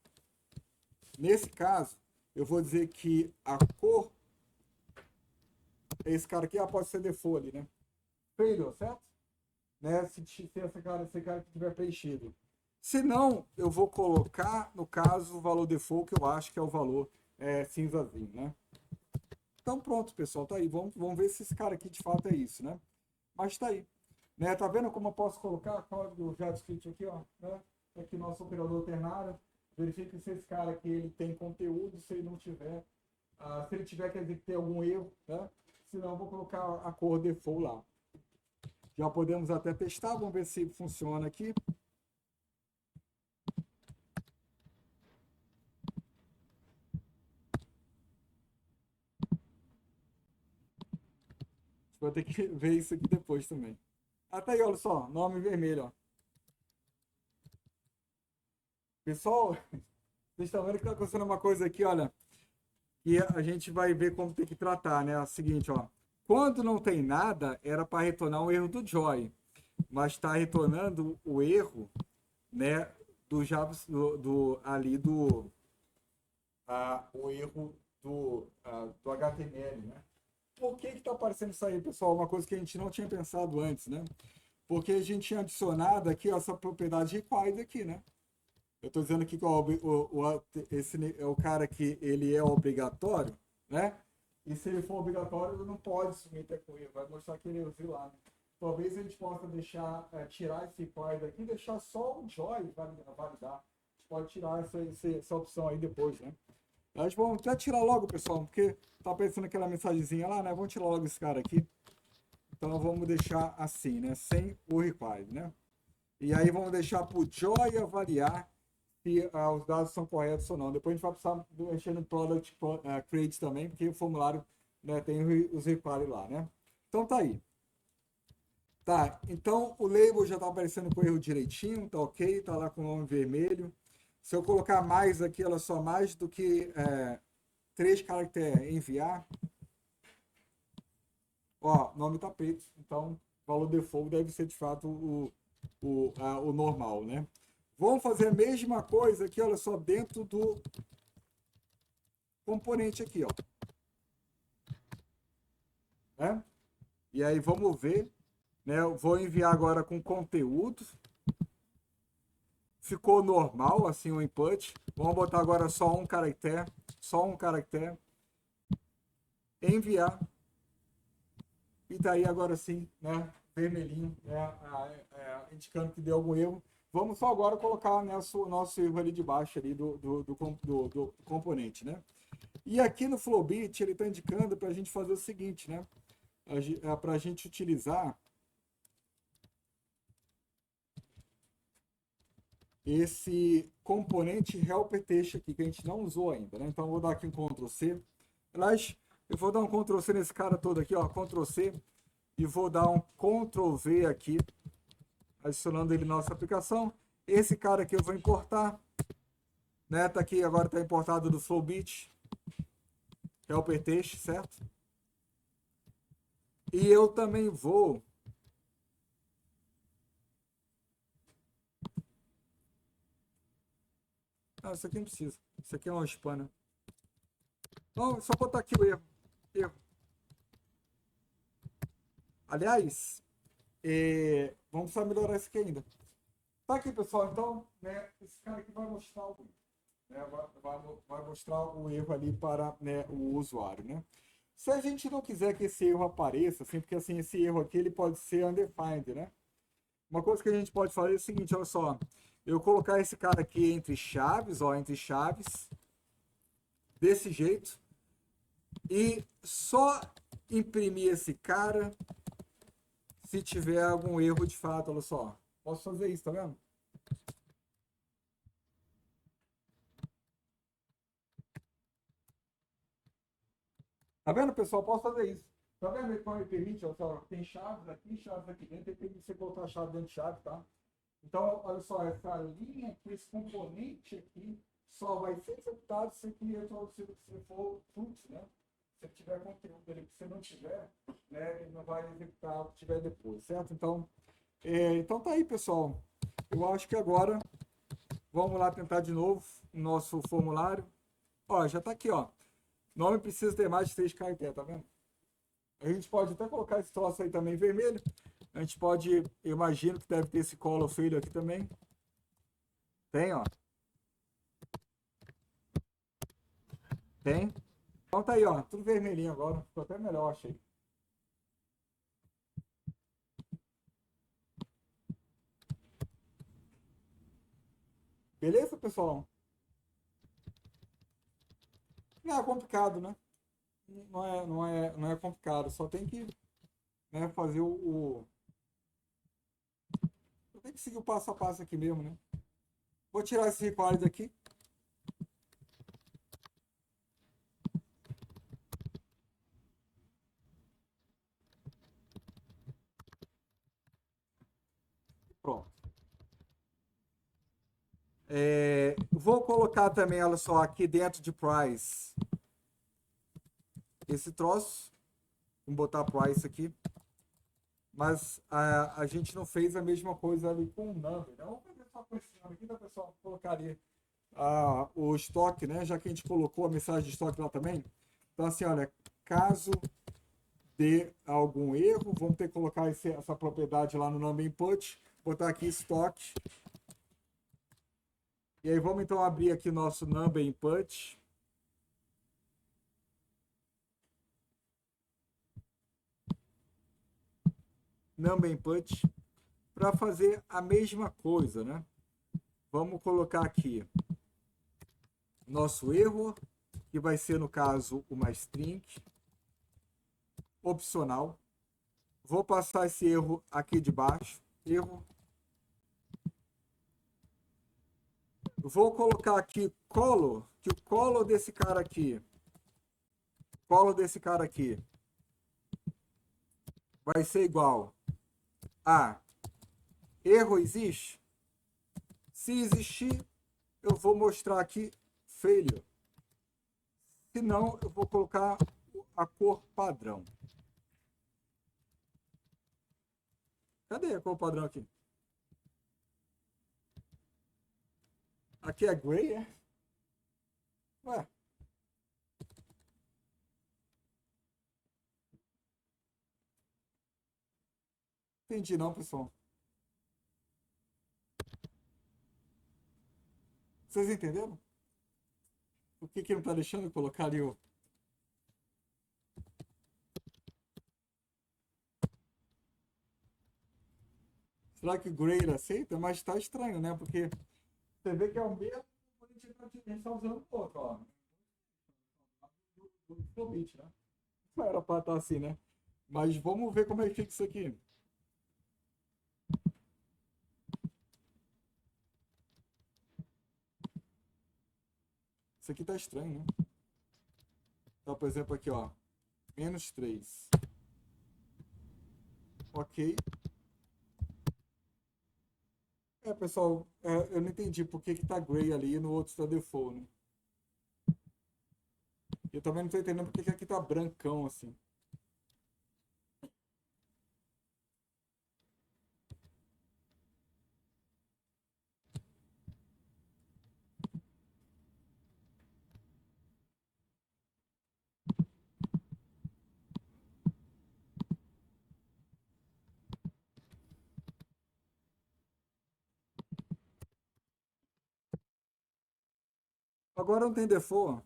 nesse caso, eu vou dizer que a cor, esse cara aqui pode ser default, né? Failure, certo? Né? Se esse cara que tiver preenchido. Se não, eu vou colocar, no caso, o valor default, que eu acho que é o valor cinzazinho, né? Então pronto, pessoal, tá aí. Vamos ver se esse cara aqui de fato é isso, né? Mas tá aí. Né? Tá vendo como eu posso colocar código JavaScript aqui, ó, né? Aqui nosso operador ternário. Verifique se esse cara aqui ele tem conteúdo, se ele não tiver, se ele tiver, quer dizer que tem algum erro, né? Senão eu vou colocar a cor default lá. Já podemos até testar, vamos ver se funciona aqui. Vou ter que ver isso aqui depois também. Tá aí, olha só, nome vermelho, ó. Pessoal, vocês estão vendo que está acontecendo uma coisa aqui, olha, que a gente vai ver como tem que tratar, né? É o seguinte, ó. Quando não tem nada, era para retornar um erro do Joy, mas está retornando o erro, né? Do Java, ali do o erro do HTML, né? Por que está aparecendo isso aí, pessoal? Uma coisa que a gente não tinha pensado antes, né? Porque a gente tinha adicionado aqui ó, essa propriedade required aqui, né? Eu estou dizendo aqui que esse é o cara que ele é obrigatório, né? E se ele for obrigatório, ele não pode submeter com ele, vai mostrar que ele usou lá. Né? Talvez a gente possa deixar, tirar esse required aqui e deixar só o joy validar. A gente pode tirar essa opção aí depois, né? A gente vamos até tirar logo, pessoal, porque tá aparecendo aquela mensagenzinha lá, né? Vamos tirar logo esse cara aqui. Então vamos deixar assim, né? Sem o required, né? E aí vamos deixar para o Joy avaliar se os dados são corretos ou não. Depois a gente vai precisar mexer no Product Create também, porque o formulário, né, tem os require lá, né? Então tá aí. Tá, então o label já está aparecendo com o erro direitinho, tá ok, tá lá com o nome vermelho. Se eu colocar mais aqui, olha só, mais do que 3 caracteres enviar, ó, nome tá preto, então valor default deve ser de fato o normal, né? Vamos fazer a mesma coisa aqui, olha só, dentro do componente aqui, ó. Né? E aí vamos ver, né? Eu vou enviar agora com conteúdo. Ficou normal, assim, o input. Vamos botar agora só um caractere, enviar. E daí agora sim, né? Vermelhinho, indicando que deu algum erro. Vamos só agora colocar nosso erro ali de baixo ali do componente, né? E aqui no Flowbit ele está indicando para a gente fazer o seguinte, né? Para a gente utilizar esse componente helper text aqui que a gente não usou ainda, né? Então eu vou dar aqui um Ctrl C. Aliás, eu vou dar um Ctrl C nesse cara todo aqui, ó, Ctrl C, e vou dar um Ctrl V aqui, adicionando ele na nossa aplicação. Esse cara aqui eu vou importar, né? Tá aqui agora, tá importado do Flowbit helper text, certo? E eu também vou. Ah, isso aqui não precisa. Isso aqui é uma spana. Não, só botar aqui o erro. Erro. Aliás, vamos precisar melhorar isso aqui ainda. Tá aqui, pessoal. Então, né, esse cara aqui vai mostrar vai mostrar o erro ali para, né, o usuário, né? Se a gente não quiser que esse erro apareça, assim, porque assim, esse erro aqui ele pode ser undefined, né? Uma coisa que a gente pode fazer é o seguinte, olha só. Eu colocar esse cara aqui entre chaves, ó, entre chaves, desse jeito, e só imprimir esse cara se tiver algum erro de fato, olha só. Posso fazer isso, tá vendo? Tá vendo, pessoal? Posso fazer isso. Tá vendo como ele permite? Olha só, tem chaves aqui dentro, ele permite você botar a chave dentro de chave, tá? Então, olha só, essa linha aqui, esse componente aqui, só vai ser executado se se for fluxo, né? Se tiver conteúdo ali, se não tiver, né, ele não vai executar o que tiver depois, certo? Então, então tá aí, pessoal. Eu acho que agora vamos lá tentar de novo o nosso formulário. Ó, já tá aqui, ó. Nome precisa ter mais de 3 caracteres, tá vendo? A gente pode até colocar esse troço aí também vermelho. A gente pode, eu imagino que deve ter esse color failure aqui também. Tem, ó. Tem. Então tá aí, ó. Tudo vermelhinho agora. Ficou até melhor, achei. Beleza, pessoal? Não é complicado, né? Não é complicado. Só tem que, né, fazer tem que seguir o passo a passo aqui mesmo, né? Vou tirar esse require daqui. Pronto. Vou colocar também, olha só, aqui dentro de price. Esse troço. Vamos botar price aqui. Mas a gente não fez a mesma coisa ali com o number. Né? Vamos fazer só com esse number aqui, tá, pessoal? Colocaria o estoque, né? Já que a gente colocou a mensagem de estoque lá também. Então, assim, olha, caso dê algum erro, vamos ter que colocar essa propriedade lá no number input, botar aqui estoque. E aí vamos então abrir aqui nosso number input. Number input para fazer a mesma coisa, né? Vamos colocar aqui nosso erro, que vai ser no caso uma string opcional. Vou passar esse erro aqui de baixo, erro. Vou colocar aqui color, que o color desse cara aqui vai ser igual a erro existe. Se existir, eu vou mostrar aqui failure. Se não, eu vou colocar a cor padrão. Cadê a cor padrão aqui? Aqui é gray, é? Ué. Entendi não, pessoal. Vocês entenderam? O que não tá deixando eu colocar ali o... Será que o gray ele aceita? Mas tá estranho, né? Porque você vê que é o mesmo, a gente tá usando o outro, ó. Do Flowbit, né? Não era pra estar assim, né? Mas vamos ver como é que fica isso aqui. Isso aqui tá estranho, né? Então, por exemplo, aqui, ó. -3. Ok. Pessoal, eu não entendi por que tá gray ali e no outro está default, né? Eu também não tô entendendo por que aqui tá brancão assim. Agora não tem default.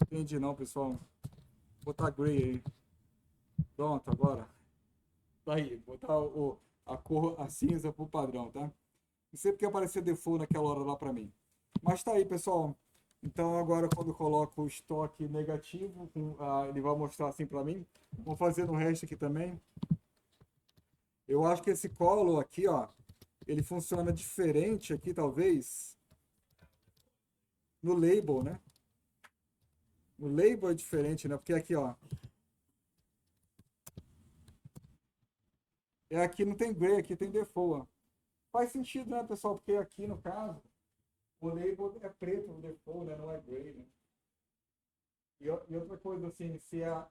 Entendi não, pessoal. Vou botar gray aí. Pronto, agora. Tá aí. Botar a cor, a cinza pro padrão, tá? Não sei porque apareceu default naquela hora lá pra mim. Mas tá aí, pessoal. Então agora quando eu coloco o estoque negativo, ele vai mostrar assim pra mim. Vamos fazer no resto aqui também. Eu acho que esse colo aqui, ó, ele funciona diferente aqui, talvez, no label, né? No label é diferente, né? Porque aqui, ó, aqui não tem gray, aqui tem default. Ó. Faz sentido, né, pessoal? Porque aqui, no caso, o label é preto, o default, né? Não é gray, né? E outra coisa, assim, se a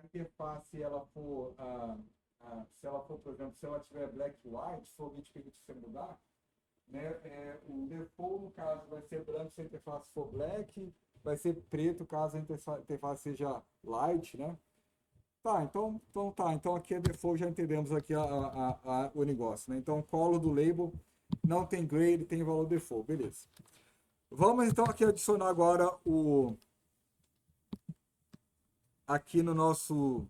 interface, ela for, se ela for, por exemplo, se ela tiver black e white, se for 20 pixels você mudar, né, o default, no caso, vai ser branco se a interface for black, vai ser preto caso a interface seja light, né? Tá, então aqui é default, já entendemos aqui o negócio, né? Então, colo do label não tem gray, ele tem valor default, beleza. Vamos então aqui adicionar agora aqui no nosso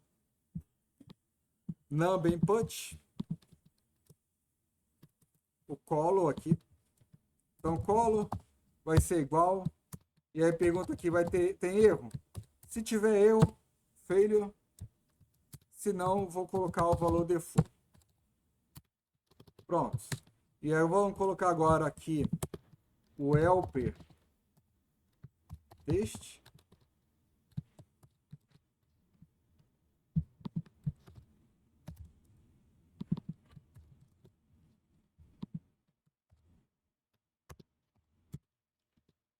number input, o colo aqui. Então, colo vai ser igual, e aí pergunta aqui, tem erro? Se tiver erro, failure, se não, vou colocar o valor default. Pronto. E aí vamos colocar agora aqui o helper teste.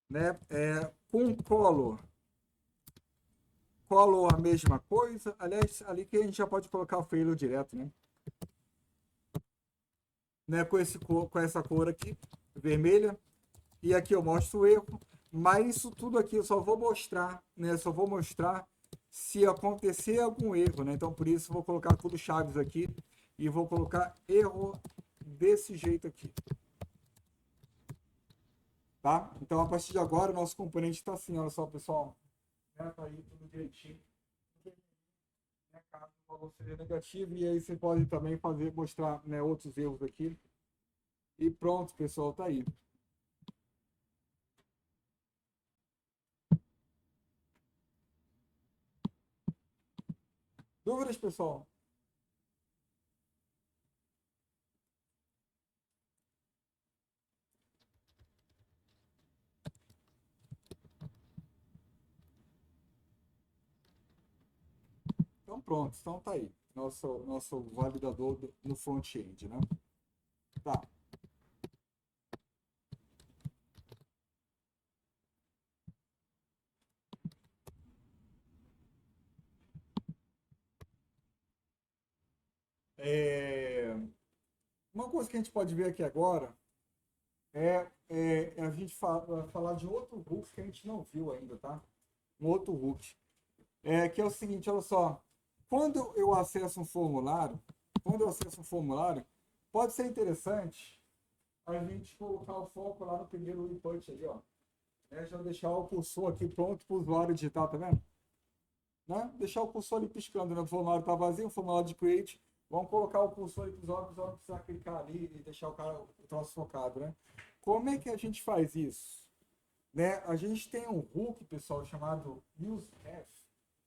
Né? Com color a mesma coisa. Aliás, ali que a gente já pode colocar o failure direto, né? Com essa cor aqui, vermelha. E aqui eu mostro o erro. Mas isso tudo aqui eu só vou mostrar, né? Só vou mostrar se acontecer algum erro, né? Então por isso vou colocar tudo chaves aqui e vou colocar erro desse jeito aqui. Tá? Então a partir de agora o nosso componente está assim, olha só, pessoal. Né? Tá aí tudo direitinho. Né? Caso o valor seja negativo, e aí você pode também mostrar, né, outros erros aqui. E pronto, pessoal, tá aí. Dúvidas, pessoal? Então pronto, então tá aí. Nosso validador no front-end, né? Tá. É, Uma coisa que a gente pode ver aqui agora a gente falar de outro hook que a gente não viu ainda, tá? Um outro hook. Que é o seguinte, olha só. Quando eu acesso um formulário, pode ser interessante a gente colocar o foco lá no primeiro input ali, ó. Já deixar o cursor aqui pronto para o usuário digitar, tá vendo? Né? Deixar o cursor ali piscando, né? O formulário está vazio, o formulário de create. Vamos colocar o cursor ali para o usuário não precisar clicar ali e deixar o troço focado, né? Como é que a gente faz isso? Né? A gente tem um hook, pessoal, chamado useRef.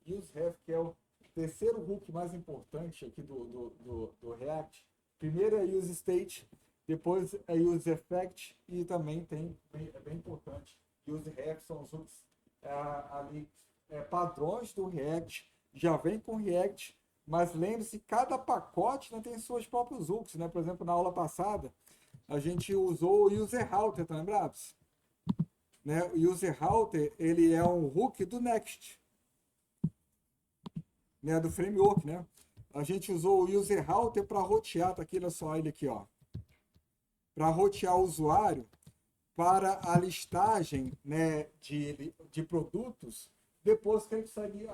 UseRef, que é o terceiro hook mais importante aqui do React. Primeiro é useState, depois é useEffect e também é bem importante, useRef, são os hooks ali padrões do React, já vem com React, mas lembre-se, cada pacote, né, tem seus próprios hooks, né? Por exemplo, na aula passada, a gente usou o userRouter, tá lembrados? Né? O userRouter, ele é um hook do Next, né? Do framework, né? A gente usou o userRouter para rotear, tá aqui, olha só ele aqui, ó. Para rotear o usuário para a listagem, né, de produtos depois que a gente consegue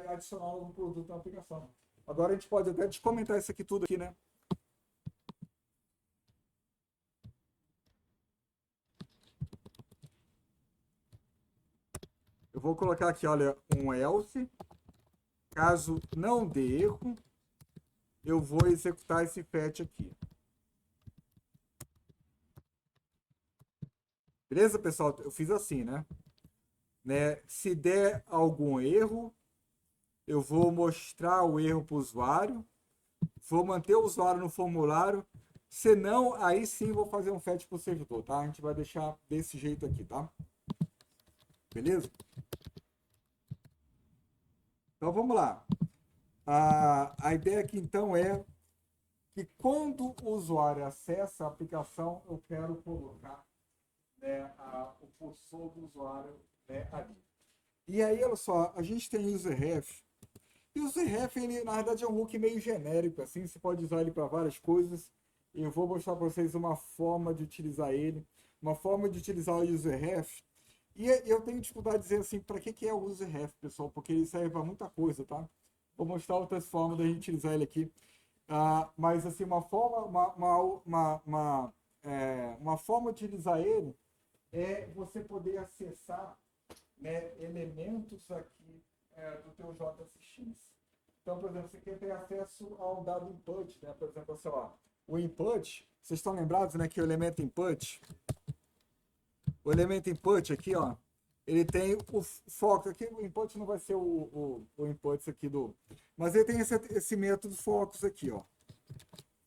adicionar algum produto na aplicação. Agora a gente pode até comentar isso aqui tudo aqui, né? Eu vou colocar aqui, olha, um else. Caso não dê erro, eu vou executar esse fetch aqui. Beleza, pessoal? Eu fiz assim, né? Se der algum erro, eu vou mostrar o erro para o usuário, vou manter o usuário no formulário, se não, aí sim vou fazer um fetch para o servidor, tá? A gente vai deixar desse jeito aqui, tá? Beleza? Então vamos lá. A ideia aqui então é que quando o usuário acessa a aplicação, eu quero colocar, né, o cursor do usuário, né, ali. E aí, olha só, a gente tem userref. E o userref, ele na verdade é um hook meio genérico, assim, você pode usar ele para várias coisas. Eu vou mostrar para vocês uma forma de utilizar ele, uma forma de utilizar o userref. E eu tenho dificuldade de dizer assim, para que é o userref, pessoal, porque ele serve para muita coisa, tá? Vou mostrar outras formas da gente utilizar ele aqui. Mas assim, uma forma de utilizar ele é você poder acessar, né, elementos aqui do teu JSX. Então, por exemplo, você quer ter acesso ao dado input, né? Por exemplo, assim, ó, o input, vocês estão lembrados, né, que o elemento input aqui, ó, ele tem o foco aqui, o input não vai ser o input aqui mas ele tem esse método focus aqui, ó,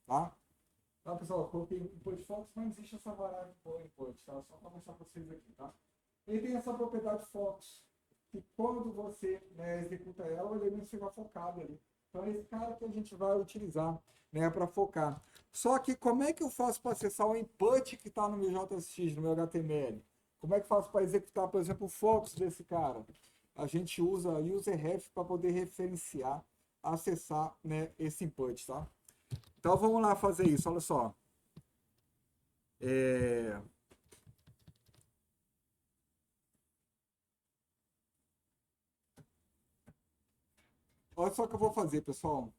tá? Tá, pessoal, eu coloquei input focus, mas não existe essa variável input, tá? Só para mostrar para vocês aqui, tá? Ele tem essa propriedade focus, que quando você, né, executa ela, o elemento fica focado ali. Então é esse cara que a gente vai utilizar, né, para focar. Só que como é que eu faço para acessar o input que está no meu JSX, no meu HTML? Como é que eu faço para executar, por exemplo, o focus desse cara? A gente usa userref para poder referenciar, acessar, né, esse input, tá? Então vamos lá fazer isso, olha só. É... Olha só o que eu vou fazer, pessoal.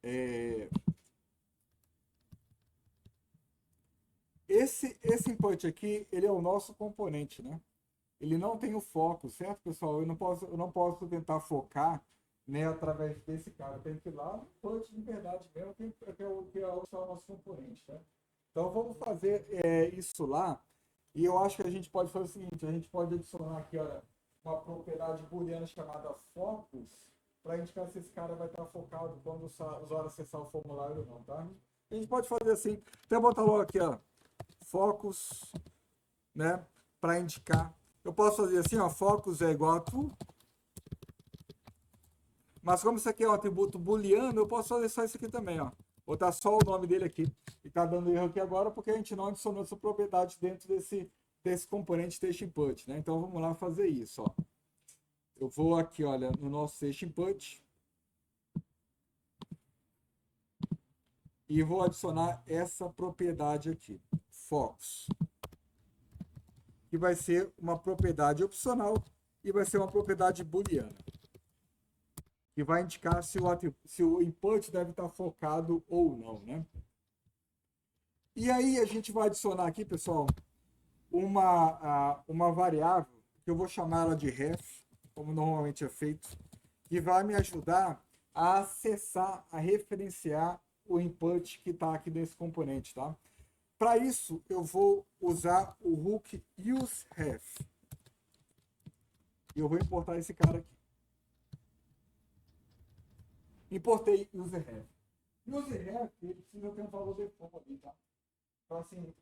É... Esse input aqui, ele é o nosso componente, né? Ele não tem o foco, certo, pessoal? Eu não posso tentar focar, né, através desse cara. Eu tenho que ir lá no input de verdade mesmo, que é o nosso componente, né? Então vamos fazer isso lá. E eu acho que a gente pode fazer o seguinte, a gente pode adicionar aqui, olha, uma propriedade booleana chamada focus, para indicar se esse cara vai estar focado quando o usuário acessar o formulário ou não, tá? A gente pode fazer assim, até botar logo aqui, ó, focus, né, para indicar. Eu posso fazer assim, ó, focus é igual a true, mas como isso aqui é um atributo booleano, eu posso fazer só isso aqui também, ó. Botar só o nome dele aqui. E tá dando erro aqui agora porque a gente não adicionou essa propriedade dentro desse componente test input, né? Então vamos lá fazer isso, ó. Eu vou aqui, olha, no nosso test input e vou adicionar essa propriedade aqui, focus, que vai ser uma propriedade opcional e vai ser uma propriedade booleana, que vai indicar se o input deve estar focado ou não, né? E aí a gente vai adicionar aqui, pessoal, uma variável, que eu vou chamar ela de ref, como normalmente é feito, que vai me ajudar a acessar, a referenciar o input que está aqui nesse componente, tá? Para isso, eu vou usar o hook useRef. E eu vou importar esse cara aqui. Importei userRef. UserRef, ele precisa ter um valor default ali, tá? Então, assim,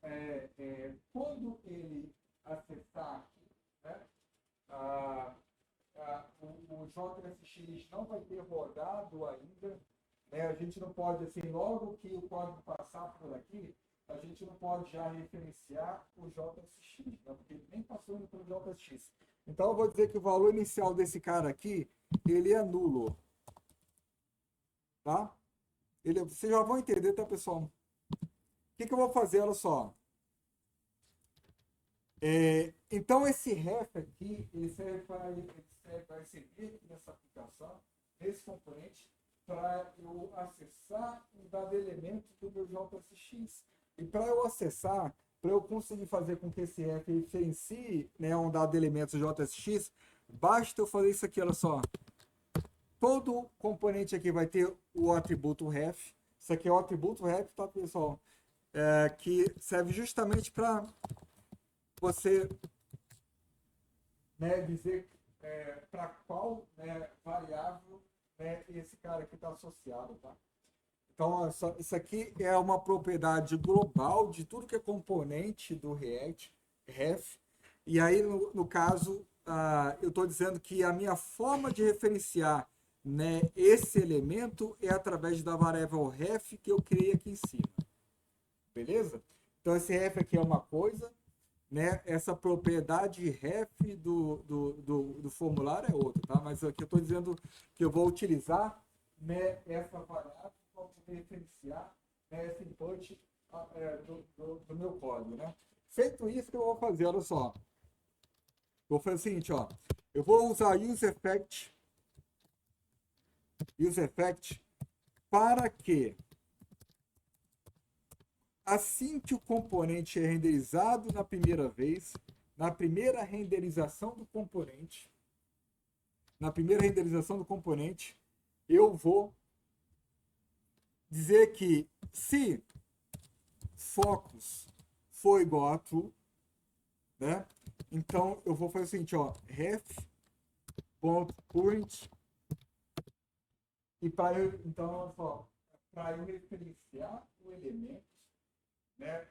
quando ele acessar aqui, né, o JSX não vai ter rodado ainda, né? A gente não pode, assim, logo que o código passar por aqui, a gente não pode já referenciar o JSX, né? Porque ele nem passou ainda pelo JSX. Então, eu vou dizer que o valor inicial desse cara aqui, ele é nulo, tá? Vocês já vão entender, tá, pessoal? O que eu vou fazer? Olha só. Então, esse ref aqui, ele vai servir aqui nessa aplicação, nesse componente, para eu acessar um dado elemento do meu JSX. E para eu acessar, para eu conseguir fazer com que esse ref referencie, né, um dado elemento JSX, basta eu fazer isso aqui, olha só. Todo componente aqui vai ter o atributo ref. Isso aqui é o atributo ref, tá, pessoal? Que serve justamente para você, né, dizer para qual, né, variável, né, esse cara aqui está associado, tá? Então, isso aqui é uma propriedade global de tudo que é componente do React, ref. E aí, no caso, eu estou dizendo que a minha forma de referenciar, né, esse elemento é através da variável ref que eu criei aqui em cima. Beleza? Então, esse ref aqui é uma coisa, né? Essa propriedade ref do formulário é outra, tá? Mas aqui eu estou dizendo que eu vou utilizar, né, essa variável para poder referenciar, né, esse input do meu código, né? Feito isso, que eu vou fazer, olha só. Vou fazer o seguinte, ó. Eu vou usar useEffect para que assim que o componente é renderizado na primeira vez, na primeira renderização do componente, eu vou dizer que se focus for igual a true, né? Então eu vou fazer o seguinte, ó, ref.current, e para eu, então, para eu referenciar o elemento, né,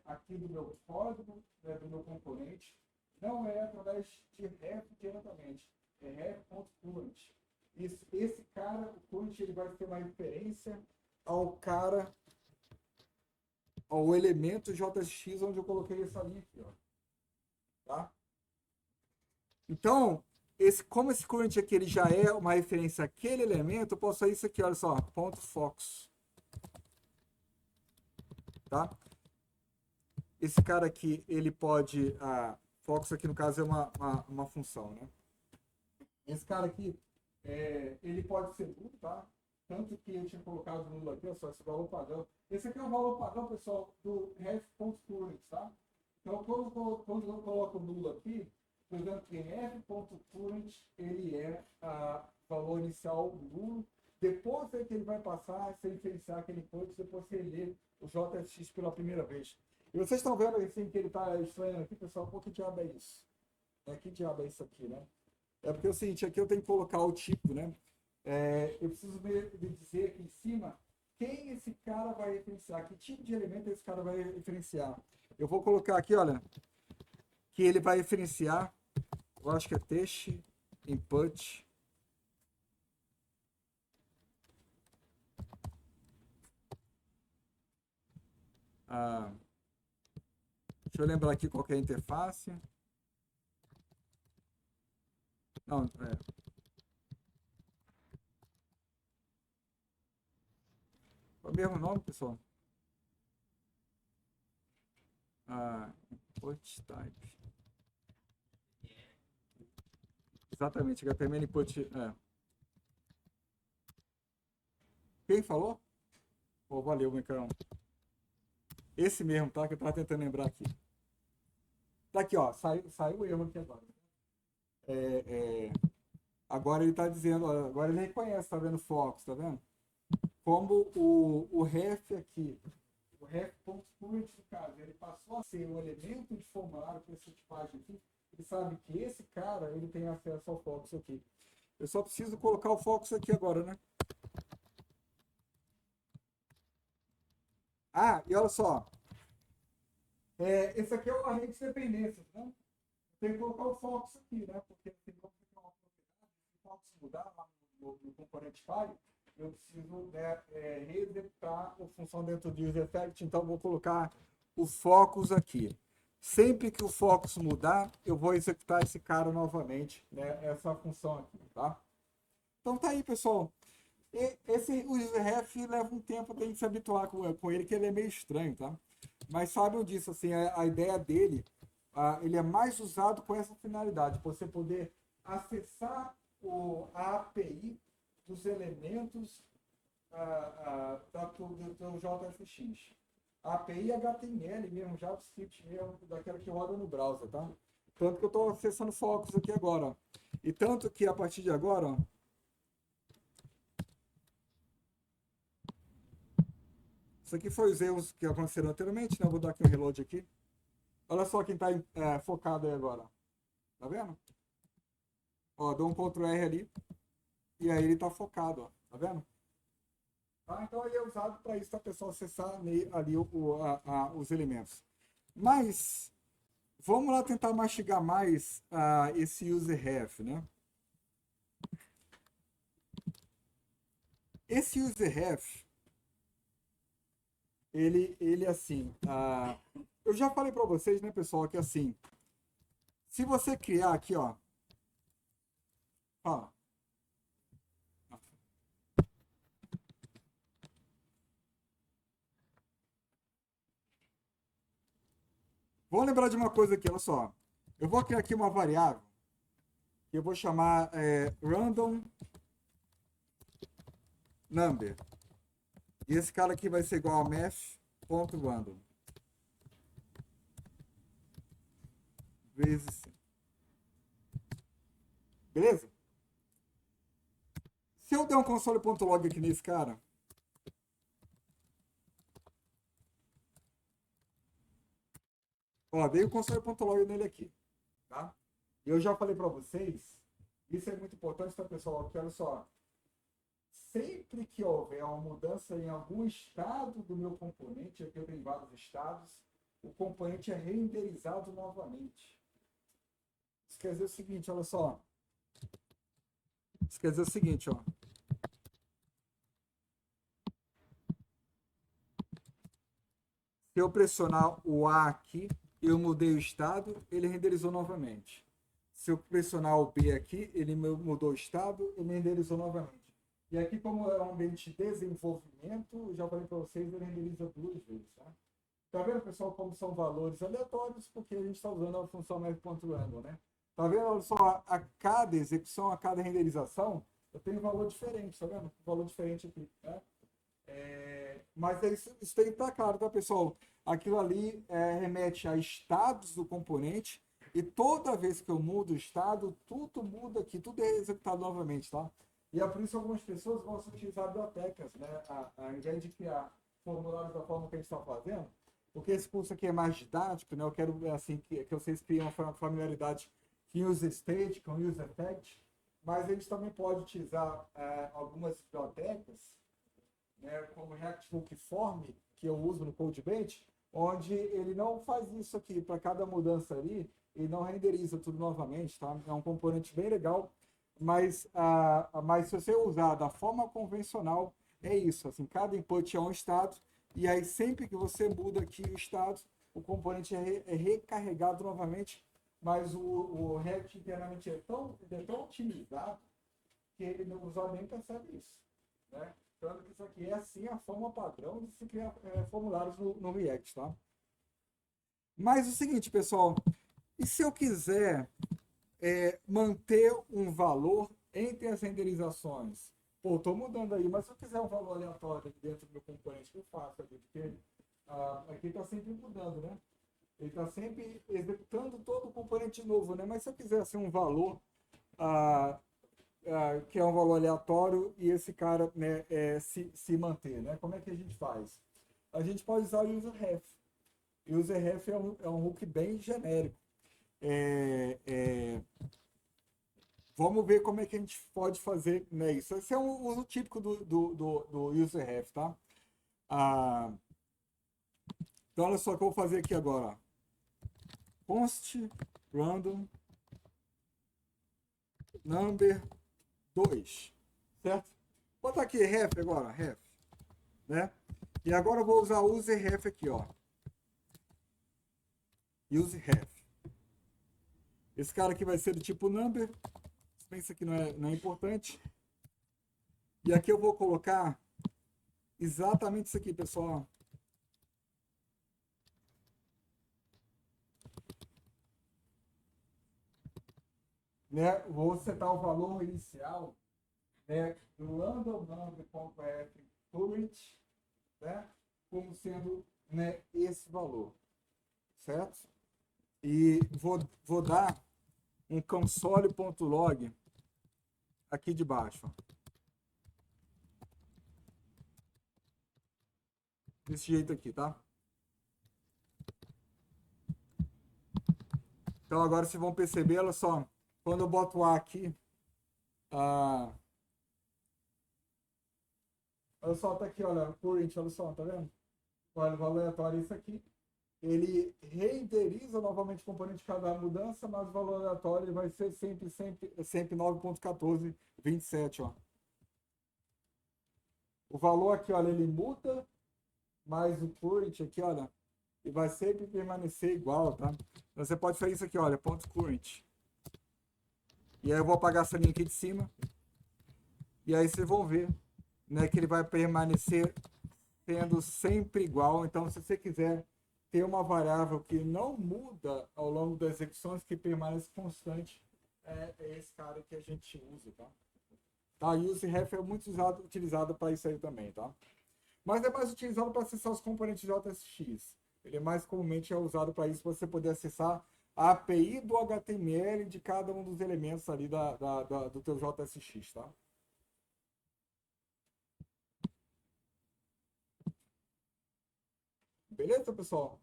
aqui do meu código, né, do meu componente, não é através de ref diretamente, é ref.current. Esse cara, o current, ele vai ter uma referência ao elemento JX onde eu coloquei essa linha aqui, ó. Tá? Então, como esse current aqui ele já é uma referência àquele elemento, eu posso fazer isso aqui, olha só, ponto .focus. Tá? Esse cara aqui, ele pode... focus aqui no caso é uma função, né? Esse cara aqui, ele pode ser nulo, tá? Tanto que eu tinha colocado nulo aqui, só esse valor padrão. Esse aqui é o valor padrão, pessoal, do ref.current, tá? Então, quando eu coloco nulo aqui, por exemplo, que ref.current, ele é valor inicial nulo. Depois é que ele vai passar a se referenciar aquele input, depois você lê o JSX pela primeira vez. E vocês estão vendo assim que ele está estranhando aqui, pessoal? Pô, que diabo é isso? Que diabo é isso aqui, né? É porque é o seguinte, aqui eu tenho que colocar o tipo, né? Eu preciso dizer aqui em cima quem esse cara vai referenciar, que tipo de elemento esse cara vai referenciar. Eu vou colocar aqui, olha, que ele vai referenciar, eu acho que é test input. Deixa eu lembrar aqui qual que é a interface. Não, é o mesmo nome, pessoal? Input type. Exatamente, HTML input. Quem falou? Oh, valeu, Micão. Esse mesmo, tá? Que eu tava tentando lembrar aqui. Tá aqui, ó. Saiu o erro aqui agora. Agora ele tá dizendo, agora ele reconhece, tá vendo Fox, tá vendo? Como o ref aqui, o ref.current, no caso, ele passou a ser um elemento de formulário com essa tipagem aqui, ele sabe que esse cara, ele tem acesso ao Fox aqui. Eu só preciso colocar o Fox aqui agora, né? E olha só. Esse aqui é o array de dependências, né? Tem que colocar o Fox aqui, né? Porque tem que ficar uma propriedade, se o Fox mudar lá no componente file, eu preciso, né, reexecutar a função dentro do useEffect, então vou colocar o focus aqui. Sempre que o focus mudar, eu vou executar esse cara novamente, né, essa função aqui, tá? Então tá aí, pessoal. O useref leva um tempo para a gente se habituar com ele, que ele é meio estranho, tá? Mas sabem disso, assim, a ideia dele, ele é mais usado com essa finalidade, você poder acessar a API dos elementos do JSX. API HTML mesmo, JavaScript mesmo, daquela que roda no browser, tá? Tanto que eu estou acessando Focus aqui agora, ó. E tanto que a partir de agora, ó, isso aqui foi os erros que aconteceram anteriormente, né? Eu vou dar aqui um reload aqui. Olha só quem está focado aí agora. Tá vendo? Ó, dou um Ctrl R ali e aí ele está focado, ó. Tá vendo? Tá? Então aí é usado para isso, para o pessoal acessar ali os elementos. Mas vamos lá tentar mastigar mais esse user ref, né? Esse user ref, ele assim, eu já falei para vocês, né, pessoal, que assim, se você criar aqui, ó, fala. Vamos lembrar de uma coisa aqui, olha só. Eu vou criar aqui uma variável que eu vou chamar random number. E esse cara aqui vai ser igual a math.random vezes. Beleza? Se eu der um console.log aqui nesse cara, ó, dei o console.log nele aqui, tá? E eu já falei para vocês, isso é muito importante, tá, pessoal? Aqui, olha só. Sempre que houver uma mudança em algum estado do meu componente, aqui eu tenho vários estados, o componente é renderizado novamente. Isso quer dizer o seguinte, olha só. Isso quer dizer o seguinte, ó. Se eu pressionar o A aqui, eu mudei o estado, ele renderizou novamente. Se eu pressionar o B aqui, ele mudou o estado, ele renderizou novamente. E aqui, como é um ambiente de desenvolvimento, já falei para vocês, ele renderiza duas vezes. Tá? Tá vendo, pessoal, como são valores aleatórios, porque a gente está usando a função math.random, né? Tá vendo? Olha só, a cada execução, a cada renderização, eu tenho um valor diferente, tá vendo? Um valor diferente aqui, né? Mas isso tem que estar claro, tá, pessoal? Aquilo ali remete a estados do componente e toda vez que eu mudo o estado, tudo muda aqui, tudo é executado novamente, tá? E é por isso que algumas pessoas gostam de utilizar bibliotecas, né? Ao invés de criar formulários da forma que a gente está fazendo, porque esse curso aqui é mais didático, né? Eu quero assim que vocês criem uma familiaridade com user state, com user effect, mas a gente também pode utilizar algumas bibliotecas, né, como React Hook Form, que eu uso no CodeBench, onde ele não faz isso aqui para cada mudança ali, e não renderiza tudo novamente, tá? É um componente bem legal, mas se você usar da forma convencional, é isso, assim, cada input é um estado, e aí sempre que você muda aqui o estado, o componente é recarregado novamente, mas o React internamente é tão otimizado que ele, o usuário nem percebe isso, né? Tanto que isso aqui é assim a forma padrão de se criar formulários no React, tá? Mas o seguinte, pessoal, e se eu quiser manter um valor entre as renderizações? Pô, estou mudando aí, mas se eu quiser um valor aleatório aqui dentro do meu componente, que eu faço aqui? Porque aqui está sempre mudando, né? Ele está sempre executando todo o componente novo, né? Mas se eu quiser assim, um valor ah, que é um valor aleatório e esse cara, né, se manter, né? Como é que a gente faz? A gente pode usar o user-ref. User-ref é um hook bem genérico. Vamos ver como é que a gente pode fazer, né, isso. Esse é um uso típico do user-ref, tá? Então, olha só o que eu vou fazer aqui agora. Const random number 2, certo? Vou botar aqui ref agora, ref, né? E agora eu vou usar o user-ref aqui, ó. User-ref. Esse cara aqui vai ser do tipo number. Isso aqui não é importante. E aqui eu vou colocar exatamente isso aqui, pessoal. Né? Vou setar o valor inicial, né, do random number.f current, né, como sendo né, esse valor, certo? E vou dar um console.log aqui de baixo, ó. Desse jeito aqui, tá? Então agora vocês vão perceber, olha só, quando eu boto o A aqui, ah, olha só, tá aqui, olha, current, olha só, tá vendo? Olha, o valor aleatório é isso aqui. Ele renderiza novamente o componente de cada mudança, mas o valor aleatório ele vai ser sempre 9.1427, ó. O valor aqui, olha, ele muda, mas o current aqui, olha, e vai sempre permanecer igual, tá? Então você pode fazer isso aqui, olha, ponto current. E aí eu vou apagar essa linha aqui de cima. E aí vocês vão ver, né, que ele vai permanecer sendo sempre igual. Então, se você quiser ter uma variável que não muda ao longo das execuções, que permanece constante, é esse cara que a gente usa, tá? Tá? UseRef é muito utilizado para isso aí também, tá? Mas é mais utilizado para acessar os componentes JSX. Ele mais comumente é usado para isso, para você poder acessar a API do HTML de cada um dos elementos ali do teu JSX, tá? Beleza, pessoal?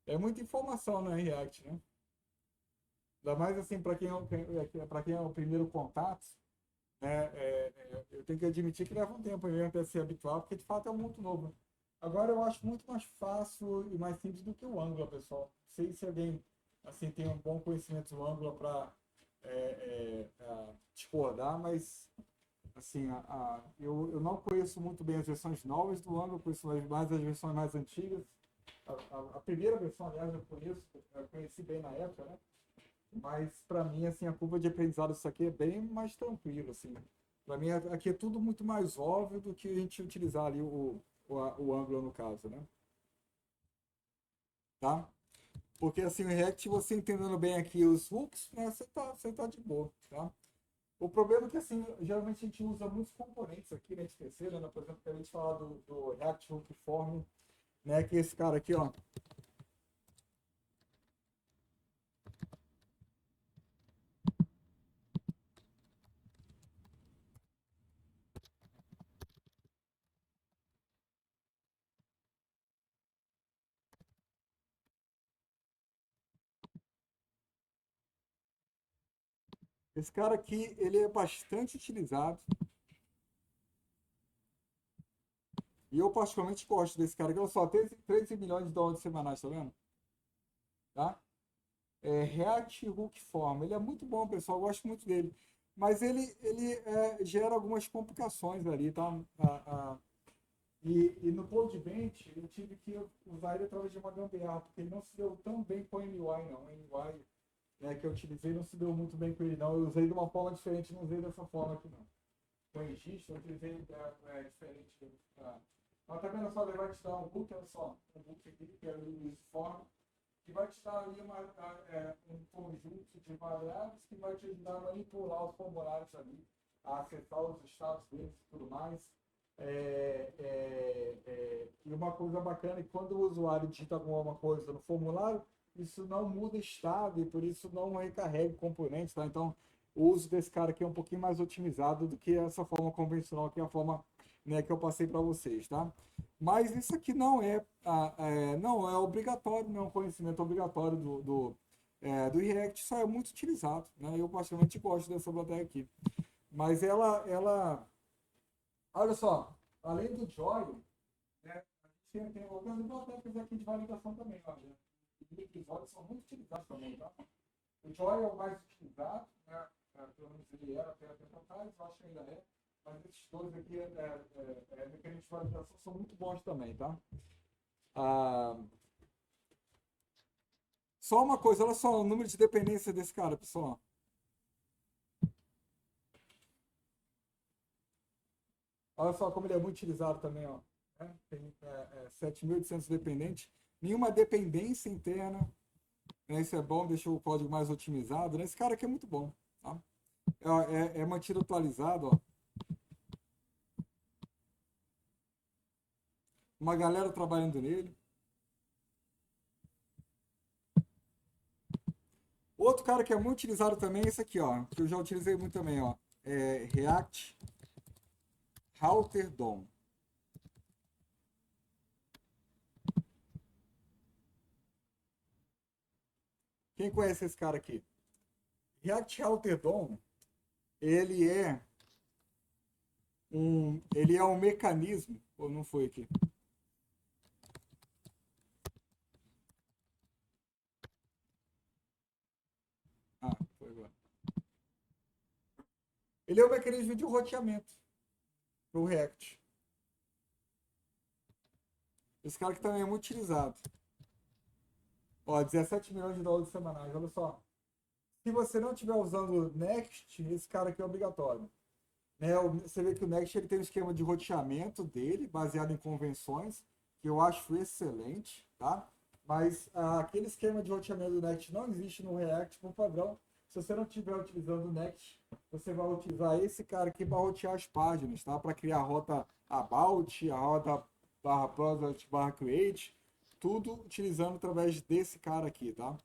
É muita informação, né, React, né? Ainda mais assim, para quem é o primeiro contato, né? Eu tenho que admitir que leva um tempo mesmo para se habituar, porque de fato é um mundo novo. Agora eu acho muito mais fácil e mais simples do que o Angular, pessoal. Não sei se alguém assim tem um bom conhecimento do Angular para discordar, mas assim, eu não conheço muito bem as versões novas do Angular, conheço mais as versões mais antigas. A primeira versão, aliás, eu conheci bem na época, né? Mas para mim, assim, a curva de aprendizado disso aqui é bem mais tranquilo, assim. Para mim, aqui é tudo muito mais óbvio do que a gente utilizar ali o Angular no caso, né? Tá? Porque assim, o React, você entendendo bem aqui os hooks, né, você tá de boa, tá? O problema é que, assim, geralmente a gente usa muitos componentes aqui, né, de terceira, né? Por exemplo, que a gente fala do React Hook Form, né, que é esse cara aqui, ó. Esse cara aqui, ele é bastante utilizado. E eu particularmente gosto desse cara aqui. Olha só, 13 milhões de dólares semanais, tá vendo? Tá? React Hook Form. Ele é muito bom, pessoal. Eu gosto muito dele. Mas ele gera algumas complicações ali, tá? E no CodeBench eu tive que usar ele através de uma gambiarra, porque ele não se deu tão bem com o MUI, não. O MUI, né, que eu utilizei não se deu muito bem com ele, não. Eu usei de uma forma diferente, não usei dessa forma aqui, não. Com o registro, eu utilizei diferente. Mas tá vendo só, ele vai te dar um book, olha só, um book aqui, que é o form, que vai te dar ali um conjunto de variáveis que vai te ajudar a manipular os formulários ali, a acessar os estados deles e tudo mais. E uma coisa bacana é que quando o usuário digita alguma coisa no formulário, isso não muda estado e por isso não recarrega componentes, tá? Então, o uso desse cara aqui é um pouquinho mais otimizado do que essa forma convencional, que é a forma, né, que eu passei para vocês, tá? Mas isso aqui não é obrigatório, não é um conhecimento obrigatório do React, só é muito utilizado, né? Eu particularmente gosto dessa biblioteca aqui. Mas olha só, além do Joy, né, a gente tem algumas bibliotecas aqui de validação também, olha. Os episódios são muito utilizados também, tá? O Joy é o mais utilizado, né? Pelo menos ele era até tempo atrás, eu acho que ainda é. Mas esses dois aqui, mecanismos de validação, são muito bons também, tá? Ah, só uma coisa, olha só o número de dependência desse cara, pessoal. Olha só como ele é muito utilizado também, ó. Né? Tem 7.800 dependentes. Nenhuma dependência interna. Né? Isso é bom, deixa o código mais otimizado. Né? Esse cara aqui é muito bom. Tá? É mantido atualizado, ó. uma galera trabalhando nele. Outro cara que é muito utilizado também é esse aqui, ó, que eu já utilizei muito também, ó, é React Router DOM. Quem conhece esse cara aqui? React Router DOM, ele é um mecanismo, ou não foi aqui? Ah, foi agora. Ele é um mecanismo de roteamento para o React. Esse cara que também é muito utilizado. Ó, 17 milhões de dólares semanais, olha só. Se você não estiver usando o Next, esse cara aqui é obrigatório. Né? Você vê que o Next ele tem um esquema de roteamento dele, baseado em convenções, que eu acho excelente, tá? Mas aquele esquema de roteamento do Next não existe no React por padrão. Se você não estiver utilizando o Next, você vai utilizar esse cara aqui para rotear as páginas, tá? Para criar a rota about, a rota barra product barra create, tudo utilizando através desse cara aqui, tá?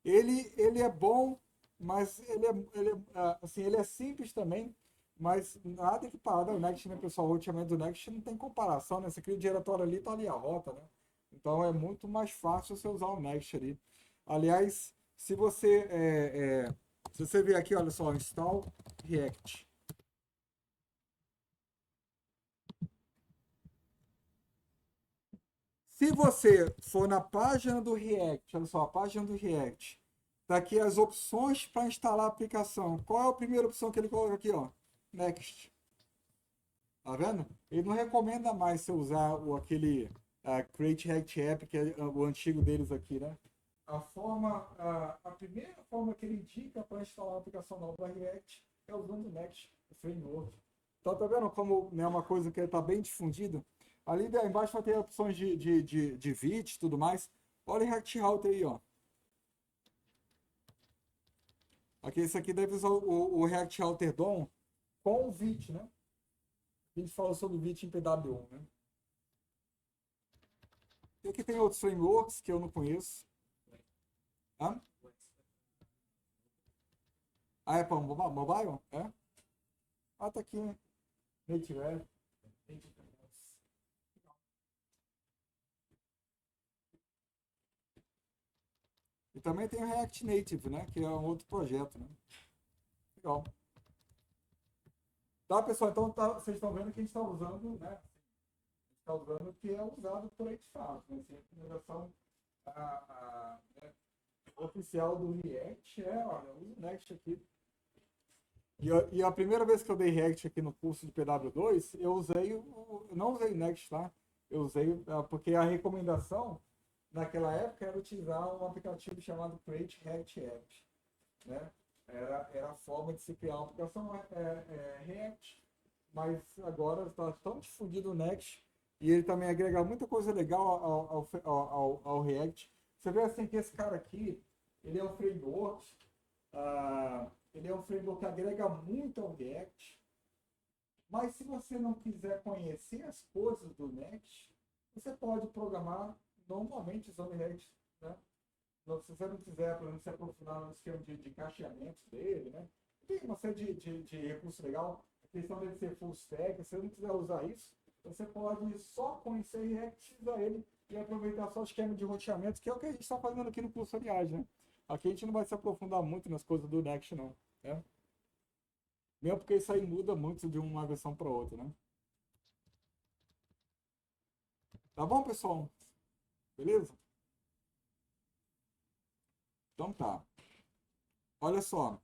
Ele é bom, mas assim, ele é simples também, mas nada equiparado ao Next, né, pessoal? O roteamento do Next não tem comparação, né? Você cria o diretório ali, tá ali a rota, né? Então é muito mais fácil você usar o Next ali. Aliás, se você ver aqui, olha só, install React. Se você for na página do React, olha só, a página do React, tá aqui as opções para instalar a aplicação. Qual é a primeira opção que ele coloca aqui, ó? Next. Tá vendo? Ele não recomenda mais você usar aquele Create React App, que é o antigo deles aqui, né? A primeira forma que ele indica para instalar a aplicação nova React é usando o Next, o framework. Então, tá vendo como é uma coisa que está bem difundida? Ali embaixo vai ter opções de VIT e tudo mais. Olha o React Router aí, ó. Aqui, esse aqui deve usar o React Router DOM com o VIT, né? A gente falou sobre o VIT em PW1, né? E aqui tem outros frameworks que eu não conheço. Hã? Ah, é para mobile? É? Ah, tá aqui, né? Native App. E também tem o React Native, né? Que é um outro projeto, né? Legal. Tá, pessoal? Então vocês estão vendo que a gente está usando, né? Está usando o que é usado por aí de fato. Né? Assim, a implementação né, oficial do React olha, eu uso o Next aqui. E a primeira vez que eu dei React aqui no curso de PW2, eu não usei Next, tá? Eu usei porque a recomendação naquela época era utilizar um aplicativo chamado Create React App, né? Era a forma de se criar uma aplicação React, mas agora está tão difundido o Next e ele também agrega muita coisa legal ao React. Você vê assim que esse cara aqui, ele é um framework, ele é um framework que agrega muito ao React, mas se você não quiser conhecer as coisas do Next, você pode programar normalmente usando o React, né? Se você não quiser, por exemplo, se aprofundar no esquema de cacheamento dele, né? Tem uma série de recursos legal. A questão dele ser full stack, se você não quiser usar isso, você pode só conhecer React, usar ele e aproveitar só o esquema de roteamento, que é o que a gente está fazendo aqui no curso, aliás, né? Aqui a gente não vai se aprofundar muito nas coisas do Next, não. Né? Mesmo porque isso aí muda muito de uma versão para outra, né? Tá bom, pessoal? Beleza? Então tá. Olha só.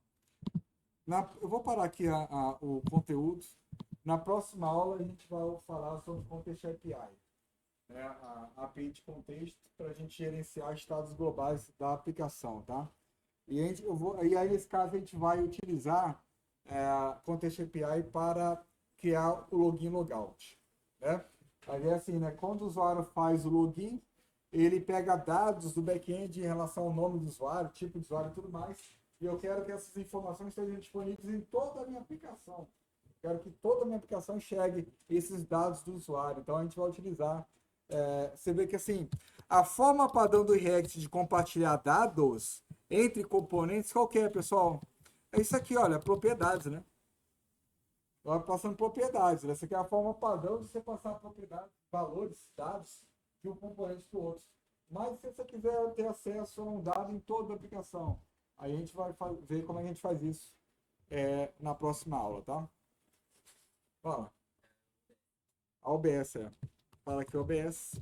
Eu vou parar aqui o conteúdo. Na próxima aula a gente vai falar sobre Context API, né? A API de contexto para a gente gerenciar estados globais da aplicação, tá? E aí nesse caso a gente vai utilizar Context API para criar o login logout, né? Aí é assim, né? Quando o usuário faz o login, ele pega dados do back-end em relação ao nome do usuário, tipo de usuário e tudo mais, e eu quero que essas informações estejam disponíveis em toda a minha aplicação. Quero que toda a minha aplicação enxergue esses dados do usuário. Então a gente vai utilizar Você vê que assim, a forma padrão do React de compartilhar dados entre componentes, qual que é, pessoal? É isso aqui, olha, propriedades, né? Vai passando propriedades. Essa aqui é a forma padrão de você passar propriedades, valores, dados de um componente para o outro. Mas se você quiser ter acesso a um dado em toda a aplicação, aí a gente vai ver como é que a gente faz isso na próxima aula, tá? Fala. A OBS, Fala aqui, OBS.